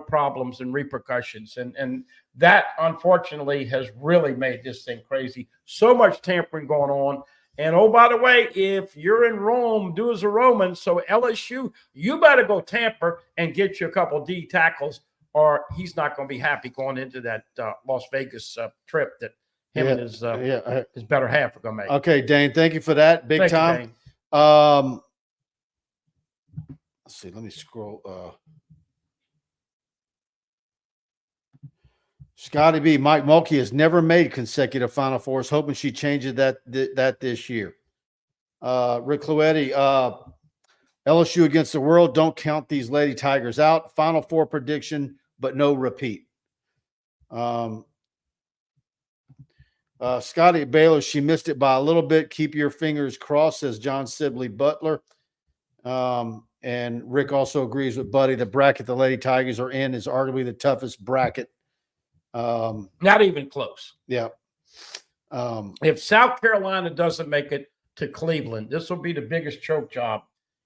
problems and repercussions. And that, unfortunately, has really made this thing crazy. So much tampering going on. And, oh, by the way, if you're in Rome, do as a Roman. So LSU, you better go tamper and get you a couple D tackles, or he's not going to be happy going into that Las Vegas trip that him and his better half are going to make.
Okay, Dane, thank you for that. Big time. Let's see. Let me scroll. Scotty B. Mike Mulkey has never made consecutive Final Fours. Hoping she changes that this year. Rick Cluetti. LSU against the world. Don't count these Lady Tigers out. Final Four prediction, but no repeat. Scotty at Baylor, she missed it by a little bit. Keep your fingers crossed, says John Sibley Butler. And Rick also agrees with Buddy. The bracket the Lady Tigers are in is arguably the toughest bracket.
Not even close.
Yeah.
If South Carolina doesn't make it to Cleveland, this will be the biggest choke job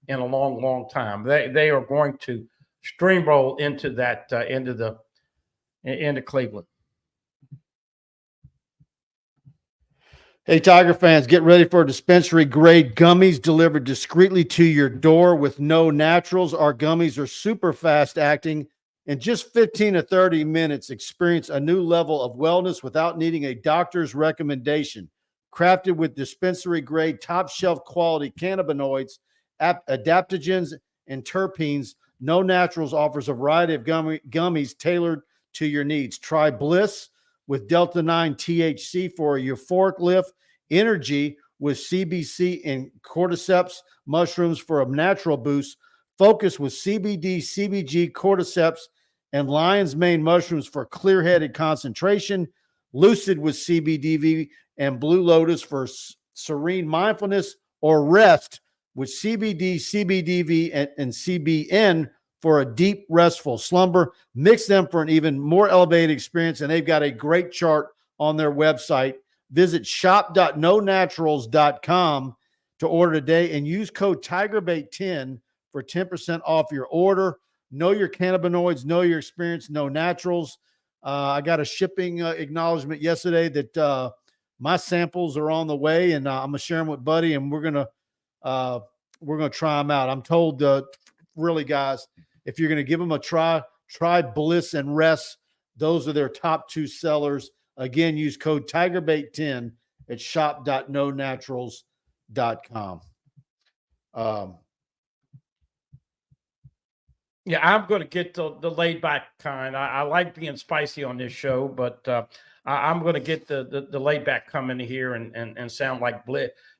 in a long, long time. They are going to steamroll into that into Cleveland.
Hey, Tiger fans, get ready for dispensary grade gummies delivered discreetly to your door with KnowNaturals. Our gummies are super fast acting. In just 15 to 30 minutes, experience a new level of wellness without needing a doctor's recommendation. Crafted with dispensary grade, top shelf quality cannabinoids, adaptogens, and terpenes, KnowNaturals offers a variety of gummies tailored to your needs. Try BLISS with Delta 9 THC for a euphoric lift, energy with CBC and cordyceps mushrooms for a natural boost, focus with CBD, CBG, cordyceps, and lion's mane mushrooms for clear-headed concentration, lucid with CBDV and blue lotus for serene mindfulness, or rest with CBD, CBDV, and CBN for a deep, restful slumber. Mix them for an even more elevated experience, and they've got a great chart on their website. Visit shop.knownaturals.com to order today and use code TigerBait10 for 10% off your order. Know your cannabinoids, know your experience, KnowNaturals. I got a shipping acknowledgement yesterday that my samples are on the way, and I'm gonna share them with Buddy, and we're gonna try them out. I'm told, really, guys, if you're gonna give them a try BLISS and Rest. Those are their top two sellers. Again, use code TigerBait10 at shop.knownaturals.com.
Yeah, I'm going to get the laid back kind. I like being spicy on this show, but I'm going to get the laid back coming here and sound like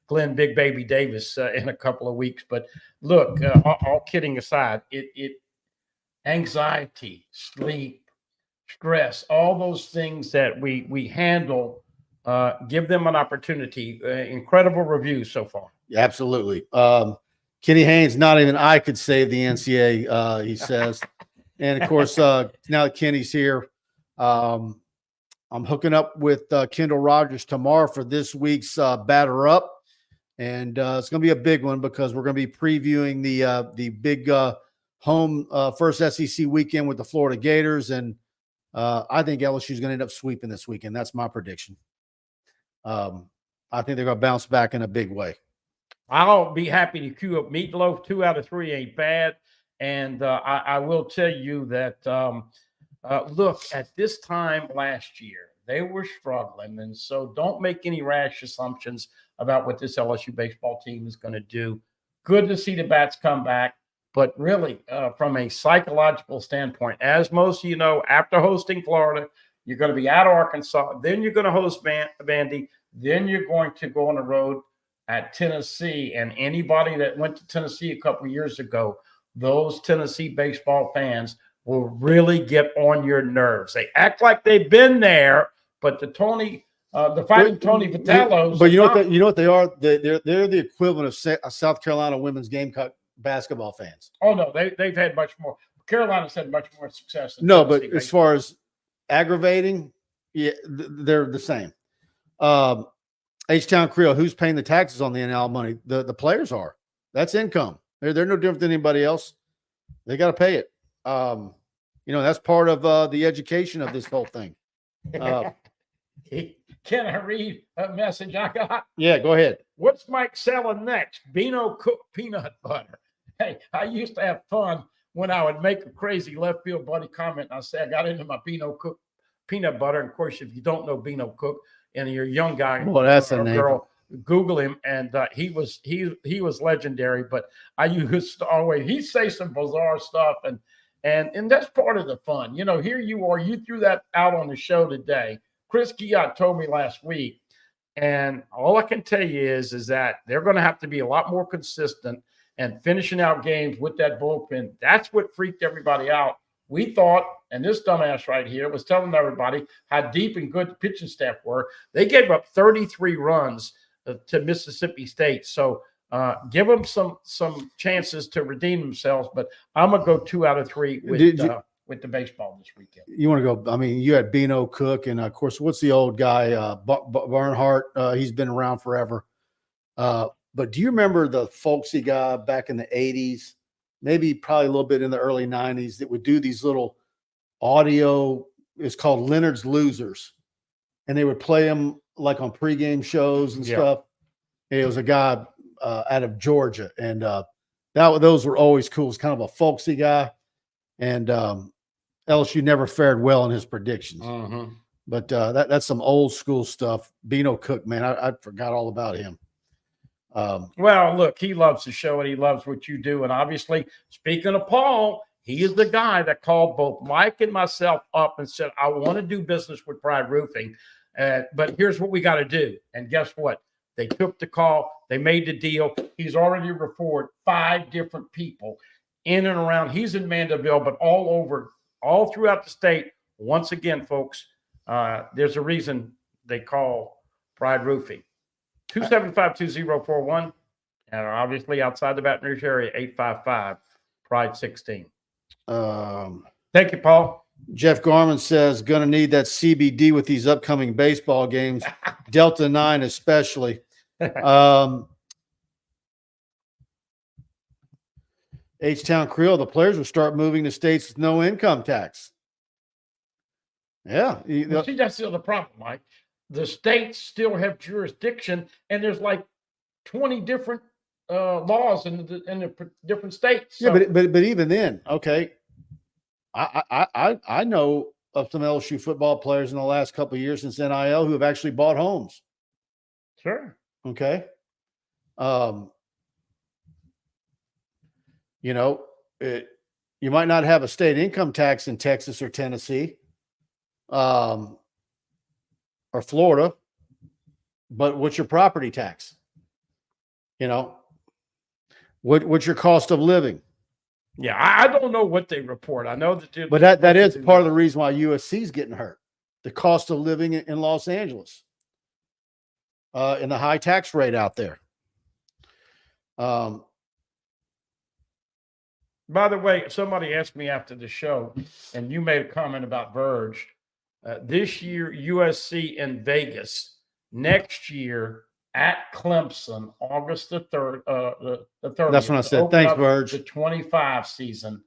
Glenn Big Baby Davis in a couple of weeks. But look, all kidding aside, it anxiety, sleep, stress, all those things that we handle, give them an opportunity. Incredible reviews so far.
Absolutely. Kenny Haynes, not even I could save the NCAA, he says. And of course, now that Kenny's here, I'm hooking up with Kendall Rogers tomorrow for this week's Batter Up. And it's going to be a big one because we're going to be previewing the big home first SEC weekend with the Florida Gators. And I think LSU is going to end up sweeping this weekend. That's my prediction. I think they're going to bounce back in a big way.
I'll be happy to queue up Meatloaf. 2 out of 3 ain't bad. And I will tell you that, look, at this time last year, they were struggling. And so don't make any rash assumptions about what this LSU baseball team is going to do. Good to see the bats come back. But really, from a psychological standpoint, as most of you know, after hosting Florida, you're going to be at Arkansas. Then you're going to host Vandy. Then you're going to go on the road at Tennessee. And anybody that went to Tennessee a couple of years ago, those Tennessee baseball fans will really get on your nerves. They act like they've been there, but the Fighting Tony Vitellos.
But you know what they are? They're the equivalent of South Carolina women's Gamecock basketball fans.
Oh no, they've had much more. Carolina's had much more success.
No, but as far as aggravating, yeah, they're the same. H-Town Creole, who's paying the taxes on the NL money? The players are. That's income. They're no different than anybody else. They got to pay it. That's part of the education of this whole thing.
Can I read a message I got?
Yeah, go ahead.
What's Mike selling next? Beano cooked peanut butter. Hey, I used to have fun when I would make a crazy left field buddy comment. And I say I got into my Beano cooked peanut butter. And of course, if you don't know Beano cook and you're a young guy,
well, that's a name.
Girl, Google him, and he was legendary. But I used to always he'd say some bizarre stuff, and that's part of the fun. Here you are. You threw that out on the show today. Chris Guillot told me last week, and all I can tell you is that they're going to have to be a lot more consistent. and finishing out games with that bullpen. That's what freaked everybody out. We thought, and this dumbass right here was telling everybody how deep and good the pitching staff were. They gave up 33 runs to Mississippi State. So give them some chances to redeem themselves. But I'm going to go 2 out of 3 with the baseball this weekend.
You want to go? I mean, you had Bino, Cook, and of course, what's the old guy, Barnhart? He's been around forever. But do you remember the folksy guy back in the 80s, maybe probably a little bit in the early 90s, that would do these little audio, it's called Leonard's Losers. And they would play them like on pregame shows and stuff. And it was a guy out of Georgia. And those were always cool. It's kind of a folksy guy. And LSU never fared well in his predictions. But that's some old school stuff. Bino Cook, man, I forgot all about him.
Well, look, he loves the show and he loves what you do. And obviously, speaking of Paul, he is the guy that called both Mike and myself up and said, I want to do business with Pride Roofing, but here's what we got to do. And guess what? They took the call. They made the deal. He's already referred 5 different people in and around. He's in Mandeville, but all throughout the state. Once again, folks, there's a reason they call Pride Roofing. 275-2041, and obviously outside the Baton Rouge area, 855-PRIDE-16. Thank you, Paul.
Jeff Garman says, going to need that CBD with these upcoming baseball games, Delta 9 especially. H-Town Creole, the players will start moving to states with no income tax. Yeah.
Well, see, that's the other problem, Mike. The states still have jurisdiction, and there's like 20 different laws in the different states. So.
Yeah, but even then, okay, I know of some LSU football players in the last couple of years since NIL who have actually bought homes.
Sure.
Okay. You might not have a state income tax in Texas or Tennessee. Or Florida, but what's your property tax? What's your cost of living?
Yeah, I don't know what they report. I know that,
but that is part of the reason why USC is getting hurt. The cost of living in Los Angeles, and the high tax rate out there.
By the way, somebody asked me after the show, and you made a comment about Verge. This year, USC in Vegas. Next year at Clemson, August the 3rd. The 30th.
That's when I said, thanks, Verge.
The 25 season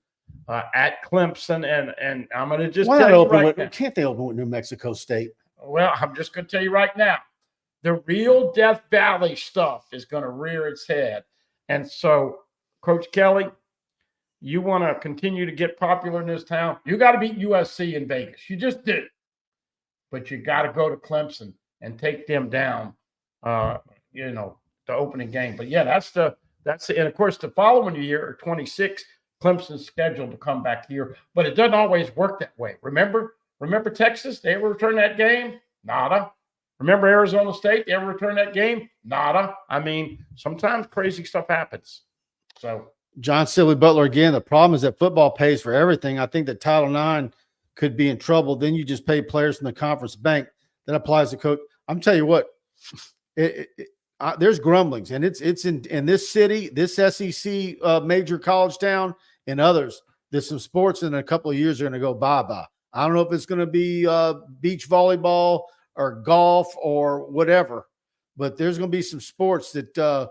at Clemson, and I'm going to just
Why
tell
not
you
open
right now.
Can't they open with New Mexico State?
Well, I'm just going to tell you right now. The real Death Valley stuff is going to rear its head. And so, Coach Kelly, you want to continue to get popular in this town, you got to beat USC in Vegas. You just did. But you got to go to Clemson and take them down, the opening game. But yeah, that's and of course the following year, 26, Clemson's scheduled to come back here, but it doesn't always work that way. Remember Texas? They ever return that game? Nada. Remember Arizona State? They ever return that game? Nada. I mean, sometimes crazy stuff happens. So
John Sibley Butler again. The problem is that football pays for everything. I think that Title IX could be in trouble. Then you just pay players from the conference bank. That applies to coach. I'm telling you what, there's grumblings, and it's in this city, this SEC major college town, and others. There's some sports in a couple of years are going to go bye-bye. I don't know if it's going to be beach volleyball or golf or whatever, but there's going to be some sports that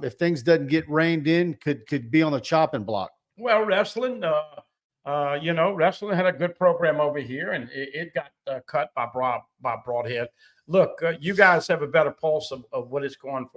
if things doesn't get reined in, could be on the chopping block.
Well, wrestling. Wrestling had a good program over here, and it got cut by Broadhead. Look, you guys have a better pulse of what it's going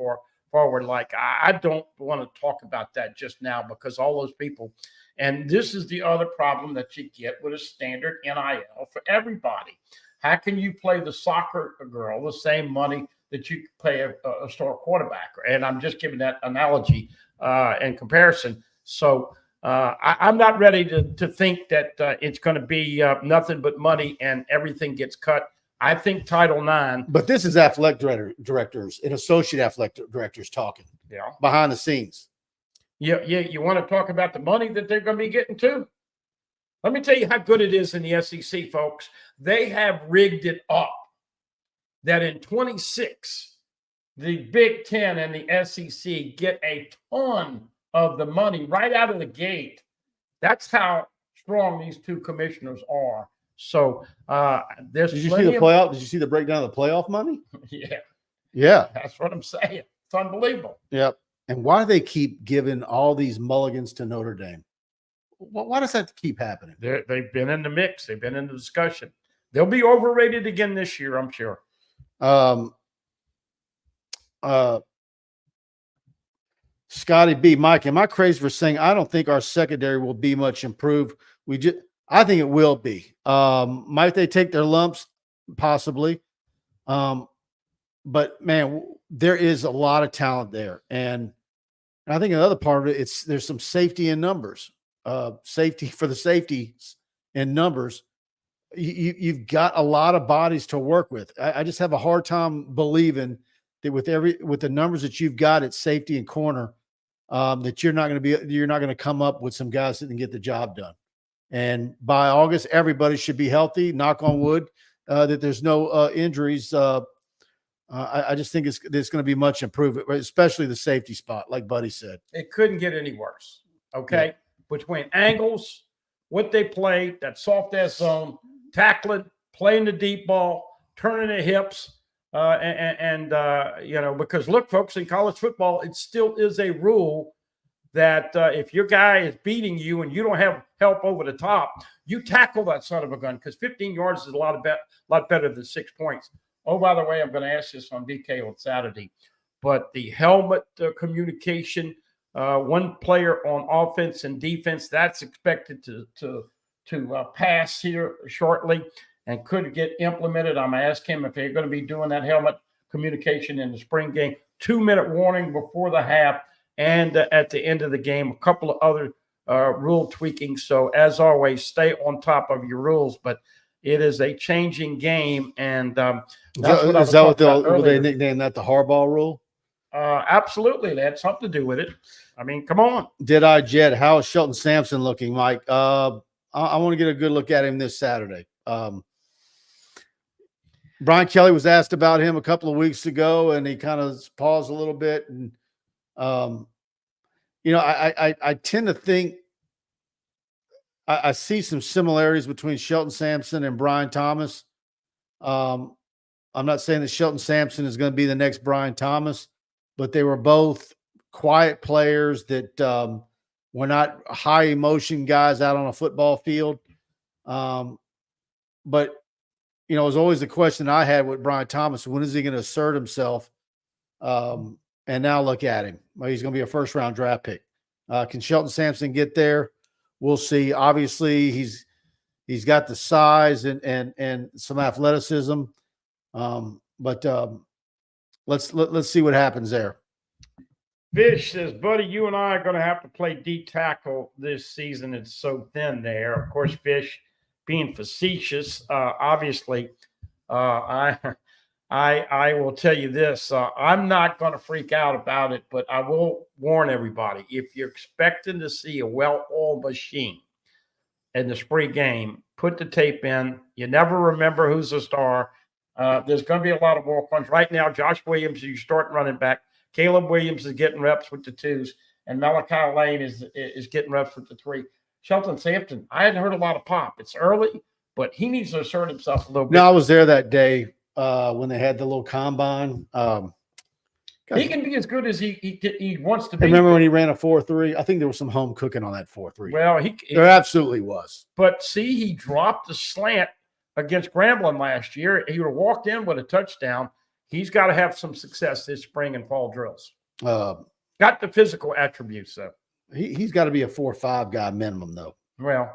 forward. Like, I don't want to talk about that just now because all those people, and this is the other problem that you get with a standard NIL for everybody. How can you play the soccer girl the same money that you pay a star quarterback? And I'm just giving that analogy and comparison. So, I'm not ready to think that it's going to be nothing but money and everything gets cut. I think Title IX.
But this is athletic directors and associate athletic directors talking behind the scenes.
You want to talk about the money that they're going to be getting too? Let me tell you how good it is in the SEC, folks. They have rigged it up that in 26, the Big Ten and the SEC get a ton of the money right out of the gate. That's how strong these two commissioners are. So there's.
Did you see the playoff? Did you see the breakdown of the playoff money?
Yeah.
Yeah.
That's what I'm saying. It's unbelievable.
Yep. And why do they keep giving all these mulligans to Notre Dame? Why does that keep happening?
They've been in the mix. They've been in the discussion. They'll be overrated again this year, I'm sure.
Scotty B. Mike, am I crazy for saying I don't think our secondary will be much improved? I think it will be. Might they take their lumps? Possibly. But man, there is a lot of talent there. And I think another part of it, there's some safety in numbers. Safety for the safeties in numbers. You've got a lot of bodies to work with. I just have a hard time believing that with the numbers that you've got at safety and corner, that you're not going to come up with some guys that can get the job done. And by August, everybody should be healthy. Knock on wood, that there's no injuries. I just think there's going to be much improvement, especially the safety spot, like Buddy said.
It couldn't get any worse. Okay, yeah. Between angles, what they play, that soft ass zone, tackling, playing the deep ball, turning the hips, because look, folks, in college football, it still is a rule that if your guy is beating you and you don't have help over the top, you tackle that son of a gun, because 15 yards is a lot better than 6 points. Oh, by the way, I'm going to ask this on DK on Saturday, but the helmet communication, one player on offense and defense, that's expected to pass here shortly and could get implemented. I'm going to ask him if they're going to be doing that helmet communication in the spring game. 2-minute warning before the half and at the end of the game. A couple of other rule tweaking. So as always, stay on top of your rules, but it is a changing game. And
is that what they nicknamed that, the Harbaugh rule?
Absolutely. They had something to do with it. I mean, come on.
Jed, how is Shelton Sampson looking, Mike? I want to get a good look at him this Saturday. Brian Kelly was asked about him a couple of weeks ago, and he kind of paused a little bit. And, I tend to think I see some similarities between Shelton Sampson and Brian Thomas. I'm not saying that Shelton Sampson is going to be the next Brian Thomas, but they were both quiet players that were not high emotion guys out on a football field. But it was always the question I had with Brian Thomas: when is he going to assert himself? And now look at him. Well, he's going to be a first-round draft pick. Can Shelton Sampson get there? We'll see. Obviously, he's got the size and some athleticism. But let's see what happens there.
Fish says, Buddy, you and I are going to have to play D tackle this season. It's so thin there. Of course, Fish, being facetious, obviously, I will tell you this. I'm not going to freak out about it, but I will warn everybody. If you're expecting to see a well-oiled machine in the spring game, put the tape in. You never remember who's a star. There's going to be a lot of walk-ons. Right now, Josh Williams, you start running back. Caleb Williams is getting reps with the 2s, and Malachi Lane is getting reps with the 3. Shelton Sampson, I hadn't heard a lot of pop. It's early, but he needs to assert himself a little bit.
No, I was there that day when they had the little combine.
He can be as good as he wants to be.
Remember when he ran a 4.3? I think there was some home cooking on that 4.3.
Well,
there absolutely was.
But see, he dropped the slant against Grambling last year. He would have walked in with a touchdown. He's got to have some success this spring and fall drills. Got the physical attributes, though.
He's got to be a 4.5 guy minimum, though.
Well,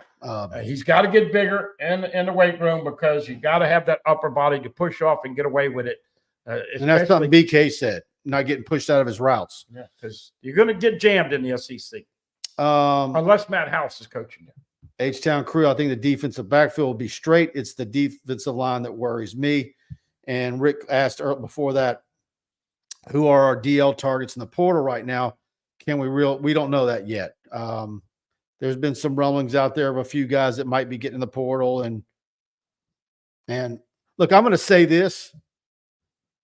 he's got to get bigger in the weight room, because you got to have that upper body to push off and get away with it.
And that's something BK said, not getting pushed out of his routes.
Yeah, because you're going to get jammed in the SEC. Unless Matt House is coaching you.
H-Town Crew, I think the defensive backfield will be straight. It's the defensive line that worries me. And Rick asked before that, who are our DL targets in the portal right now? We don't know that yet. There's been some rumblings out there of a few guys that might be getting in the portal. And look, I'm going to say this.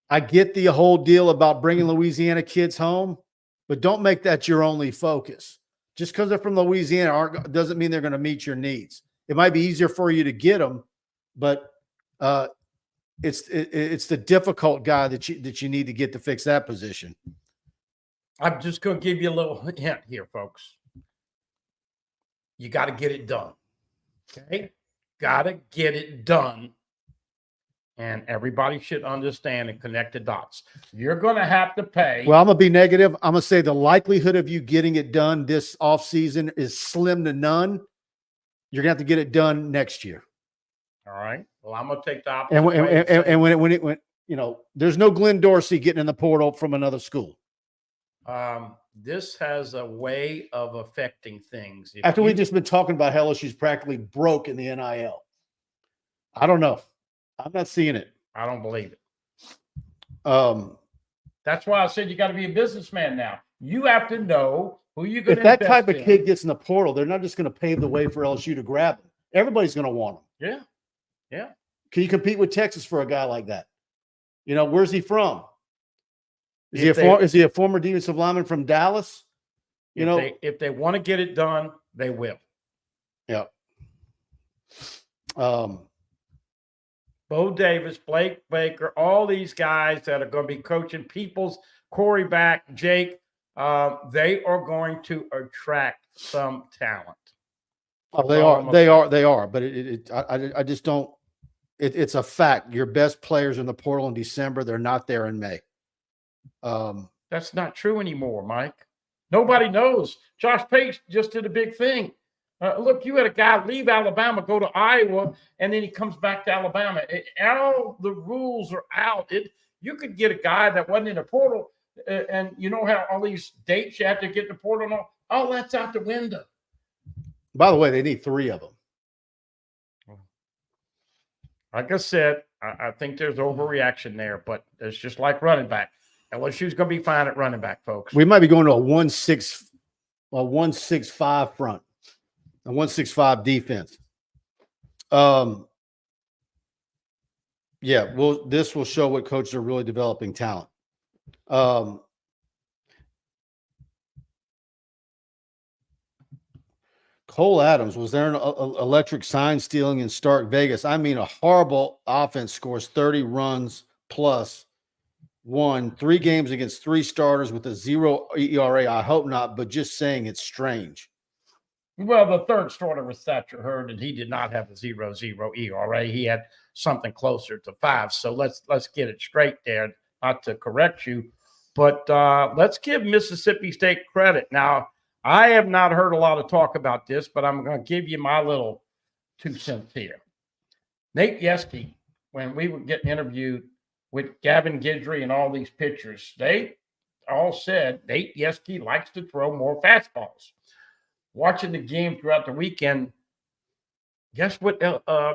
I get the whole deal about bringing Louisiana kids home, but don't make that your only focus. Just because they're from Louisiana doesn't mean they're going to meet your needs. It might be easier for you to get them, but it's the difficult guy that you need to get to fix that position.
I'm just going to give you a little hint here, folks. You got to get it done. Okay? Got to get it done. And everybody should understand and connect the dots. You're going to have to pay.
Well, I'm going to be negative. I'm going to say the likelihood of you getting it done this offseason is slim to none. You're going to have to get it done next year.
All right. Well, I'm going to take the opposite.
And when you know, there's no Glenn Dorsey getting in the portal from another school.
This has a way of affecting things.
After we've just been talking about how LSU's practically broke in the NIL. I don't know. I'm not seeing it.
I don't believe it. That's why I said you got to be a businessman now. You have to know who you're going to invest in.
If that type of kid gets in the portal, they're not just going to pave the way for LSU to grab him. Everybody's going to want him.
Yeah. Yeah.
Can you compete with Texas for a guy like that? You know, where's he from? Is he a former defensive lineman from Dallas?
If they want to get it done, they will.
Yeah.
Bo Davis, Blake Baker, all these guys that are going to be coaching Peoples, Corey Back, Jake, they are going to attract some talent.
Oh, they are. But I just don't. It's a fact. Your best players in the portal in December, they're not there in May.
That's not true anymore, Mike. Nobody knows. Josh Pate just did a big thing. Look, you had a guy leave Alabama, go to Iowa, and then he comes back to Alabama. All the rules are out. You could get a guy that wasn't in the portal, and you know how all these dates you have to get in the portal and all that's out the window.
By the way, they need 3 of them.
Like I said, I think there's overreaction there, but it's just like running back. LSU's going to be fine at running back, folks.
We might be going to a 1-6-5 front, a 1-6-5 defense. Yeah, this will show what coaches are really developing talent. Cole Adams, was there an electric sign stealing in Stark Vegas? I mean, a horrible offense scores 30 runs plus, won 3 games against 3 starters with a 0 ERA. I hope not, but just saying it's strange.
Well, the third starter was Thatcher Hurd, and he did not have a 0.00 ERA. He had something closer to 5. So let's get it straight there, not to correct you. But let's give Mississippi State credit. Now, I have not heard a lot of talk about this, but I'm going to give you my little 2 cents here. Nate Yeske, when we were getting interviewed with Gavin Guidry and all these pitchers, they all said Nate Yeske likes to throw more fastballs. Watching the game throughout the weekend, guess what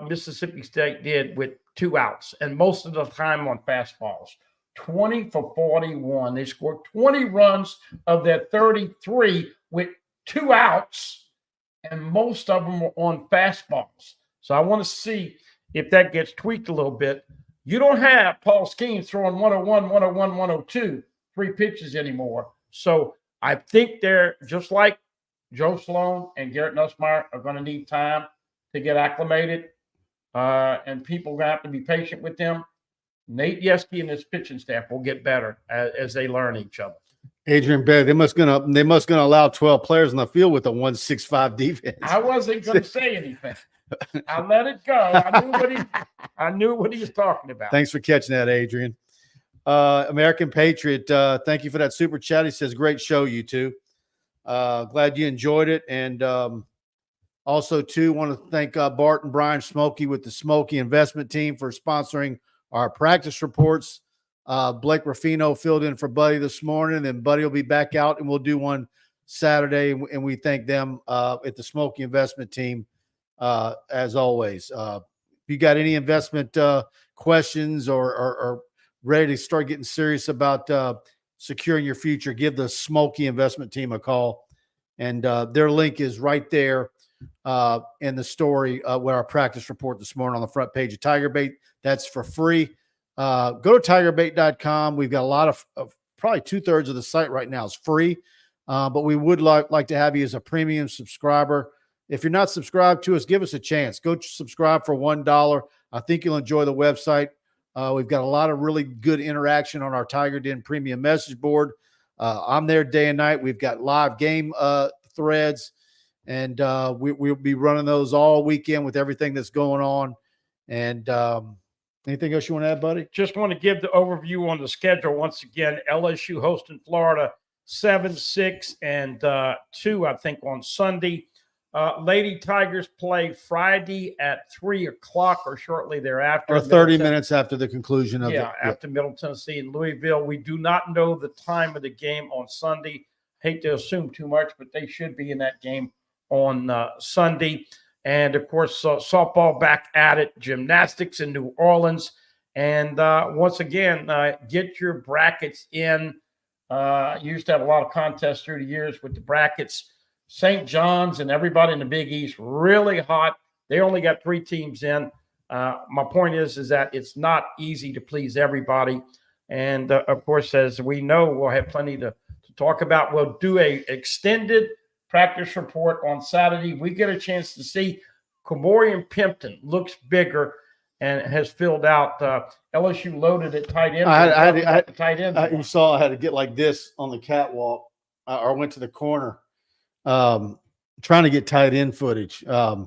Mississippi State did with 2 outs, and most of the time on fastballs? 20 for 41. They scored 20 runs of their 33 with 2 outs, and most of them were on fastballs. So I want to see if that gets tweaked a little bit. You don't have Paul Skeens throwing 101, 101, 102, 3 pitches anymore. So I think they're just like Joe Sloan and Garrett Nussmeier are going to need time to get acclimated, and people are going to have to be patient with them. Nate Yeske and his pitching staff will get better as they learn each other.
Adrian Bailey, they must gonna allow 12 players on the field with a 1-6-5 defense.
I wasn't going to say anything. I let it go. I knew what he was talking about.
Thanks for catching that, Adrian. American Patriot, thank you for that super chat. He says, great show, you two. Glad you enjoyed it. And also, too, want to thank Bart and Brian Smokey with the Smokey Investment Team for sponsoring our practice reports. Blake Ruffino filled in for Buddy this morning, and Buddy will be back out, and we'll do one Saturday. And we thank them at the Smokey Investment Team, as always. If you got any investment questions or ready to start getting serious about securing your future, give the Mulkey investment team a call. And their link is right there in the story with our practice report this morning on the front page of TigerBait. That's for free. Go to TigerBait.com. We've got a lot of probably 2/3 of the site right now is free. But we would like to have you as a premium subscriber. If you're not subscribed to us, give us a chance. Go subscribe for $1. I think you'll enjoy the website. We've got a lot of really good interaction on our Tiger Den premium message board. I'm there day and night. We've got live game threads, and we'll be running those all weekend with everything that's going on. And anything else you want to add, buddy?
Just want to give the overview on the schedule once again. LSU hosting Florida 7, 6, and 2, I think, on Sunday. Lady Tigers play Friday at 3 o'clock or shortly thereafter.
Or 30 minutes after the conclusion of
after Middle Tennessee and Louisville. We do not know the time of the game on Sunday. Hate to assume too much, but they should be in that game on Sunday. And, of course, softball back at it, gymnastics in New Orleans. And once again, get your brackets in. Used to have a lot of contests through the years with the brackets. St. John's and everybody in the Big East, really hot. They only got 3 teams in. My point is that it's not easy to please everybody. And, of course, as we know, we'll have plenty to talk about. We'll do a extended practice report on Saturday. We get a chance to see Comorian Pimpton looks bigger and has filled out. LSU loaded at tight end.
Tight end. You saw I had to get like this on the catwalk. I went to the corner. Trying to get tight end footage. I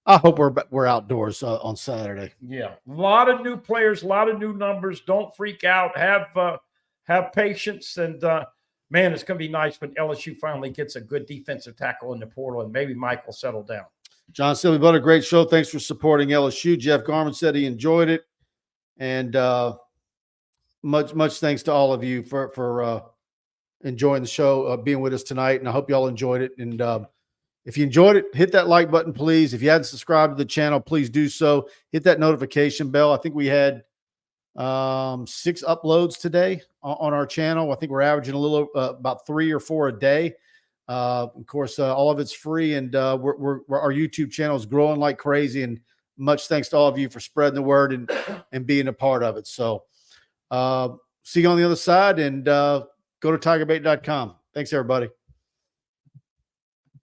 hope we're outdoors on Saturday.
Yeah, a lot of new players, a lot of new numbers. Don't freak out. Have patience, and man, it's going to be nice when LSU finally gets a good defensive tackle in the portal, and maybe Mike will settle down.
John Silly, what a great show. Thanks for supporting LSU. Jeff Garman said he enjoyed it, and much thanks to all of you for enjoying the show, being with us tonight, and I hope you all enjoyed it. And if you enjoyed it, hit that like button, please. If you hadn't subscribed to the channel, please do so. Hit that notification bell. I think we had 6 uploads today on our channel. I think we're averaging a little about 3 or 4 a day. Of course, all of it's free, and our YouTube channel is growing like crazy. And much thanks to all of you for spreading the word and being a part of it. So see you on the other side, and go to TigerBait.com. Thanks, everybody.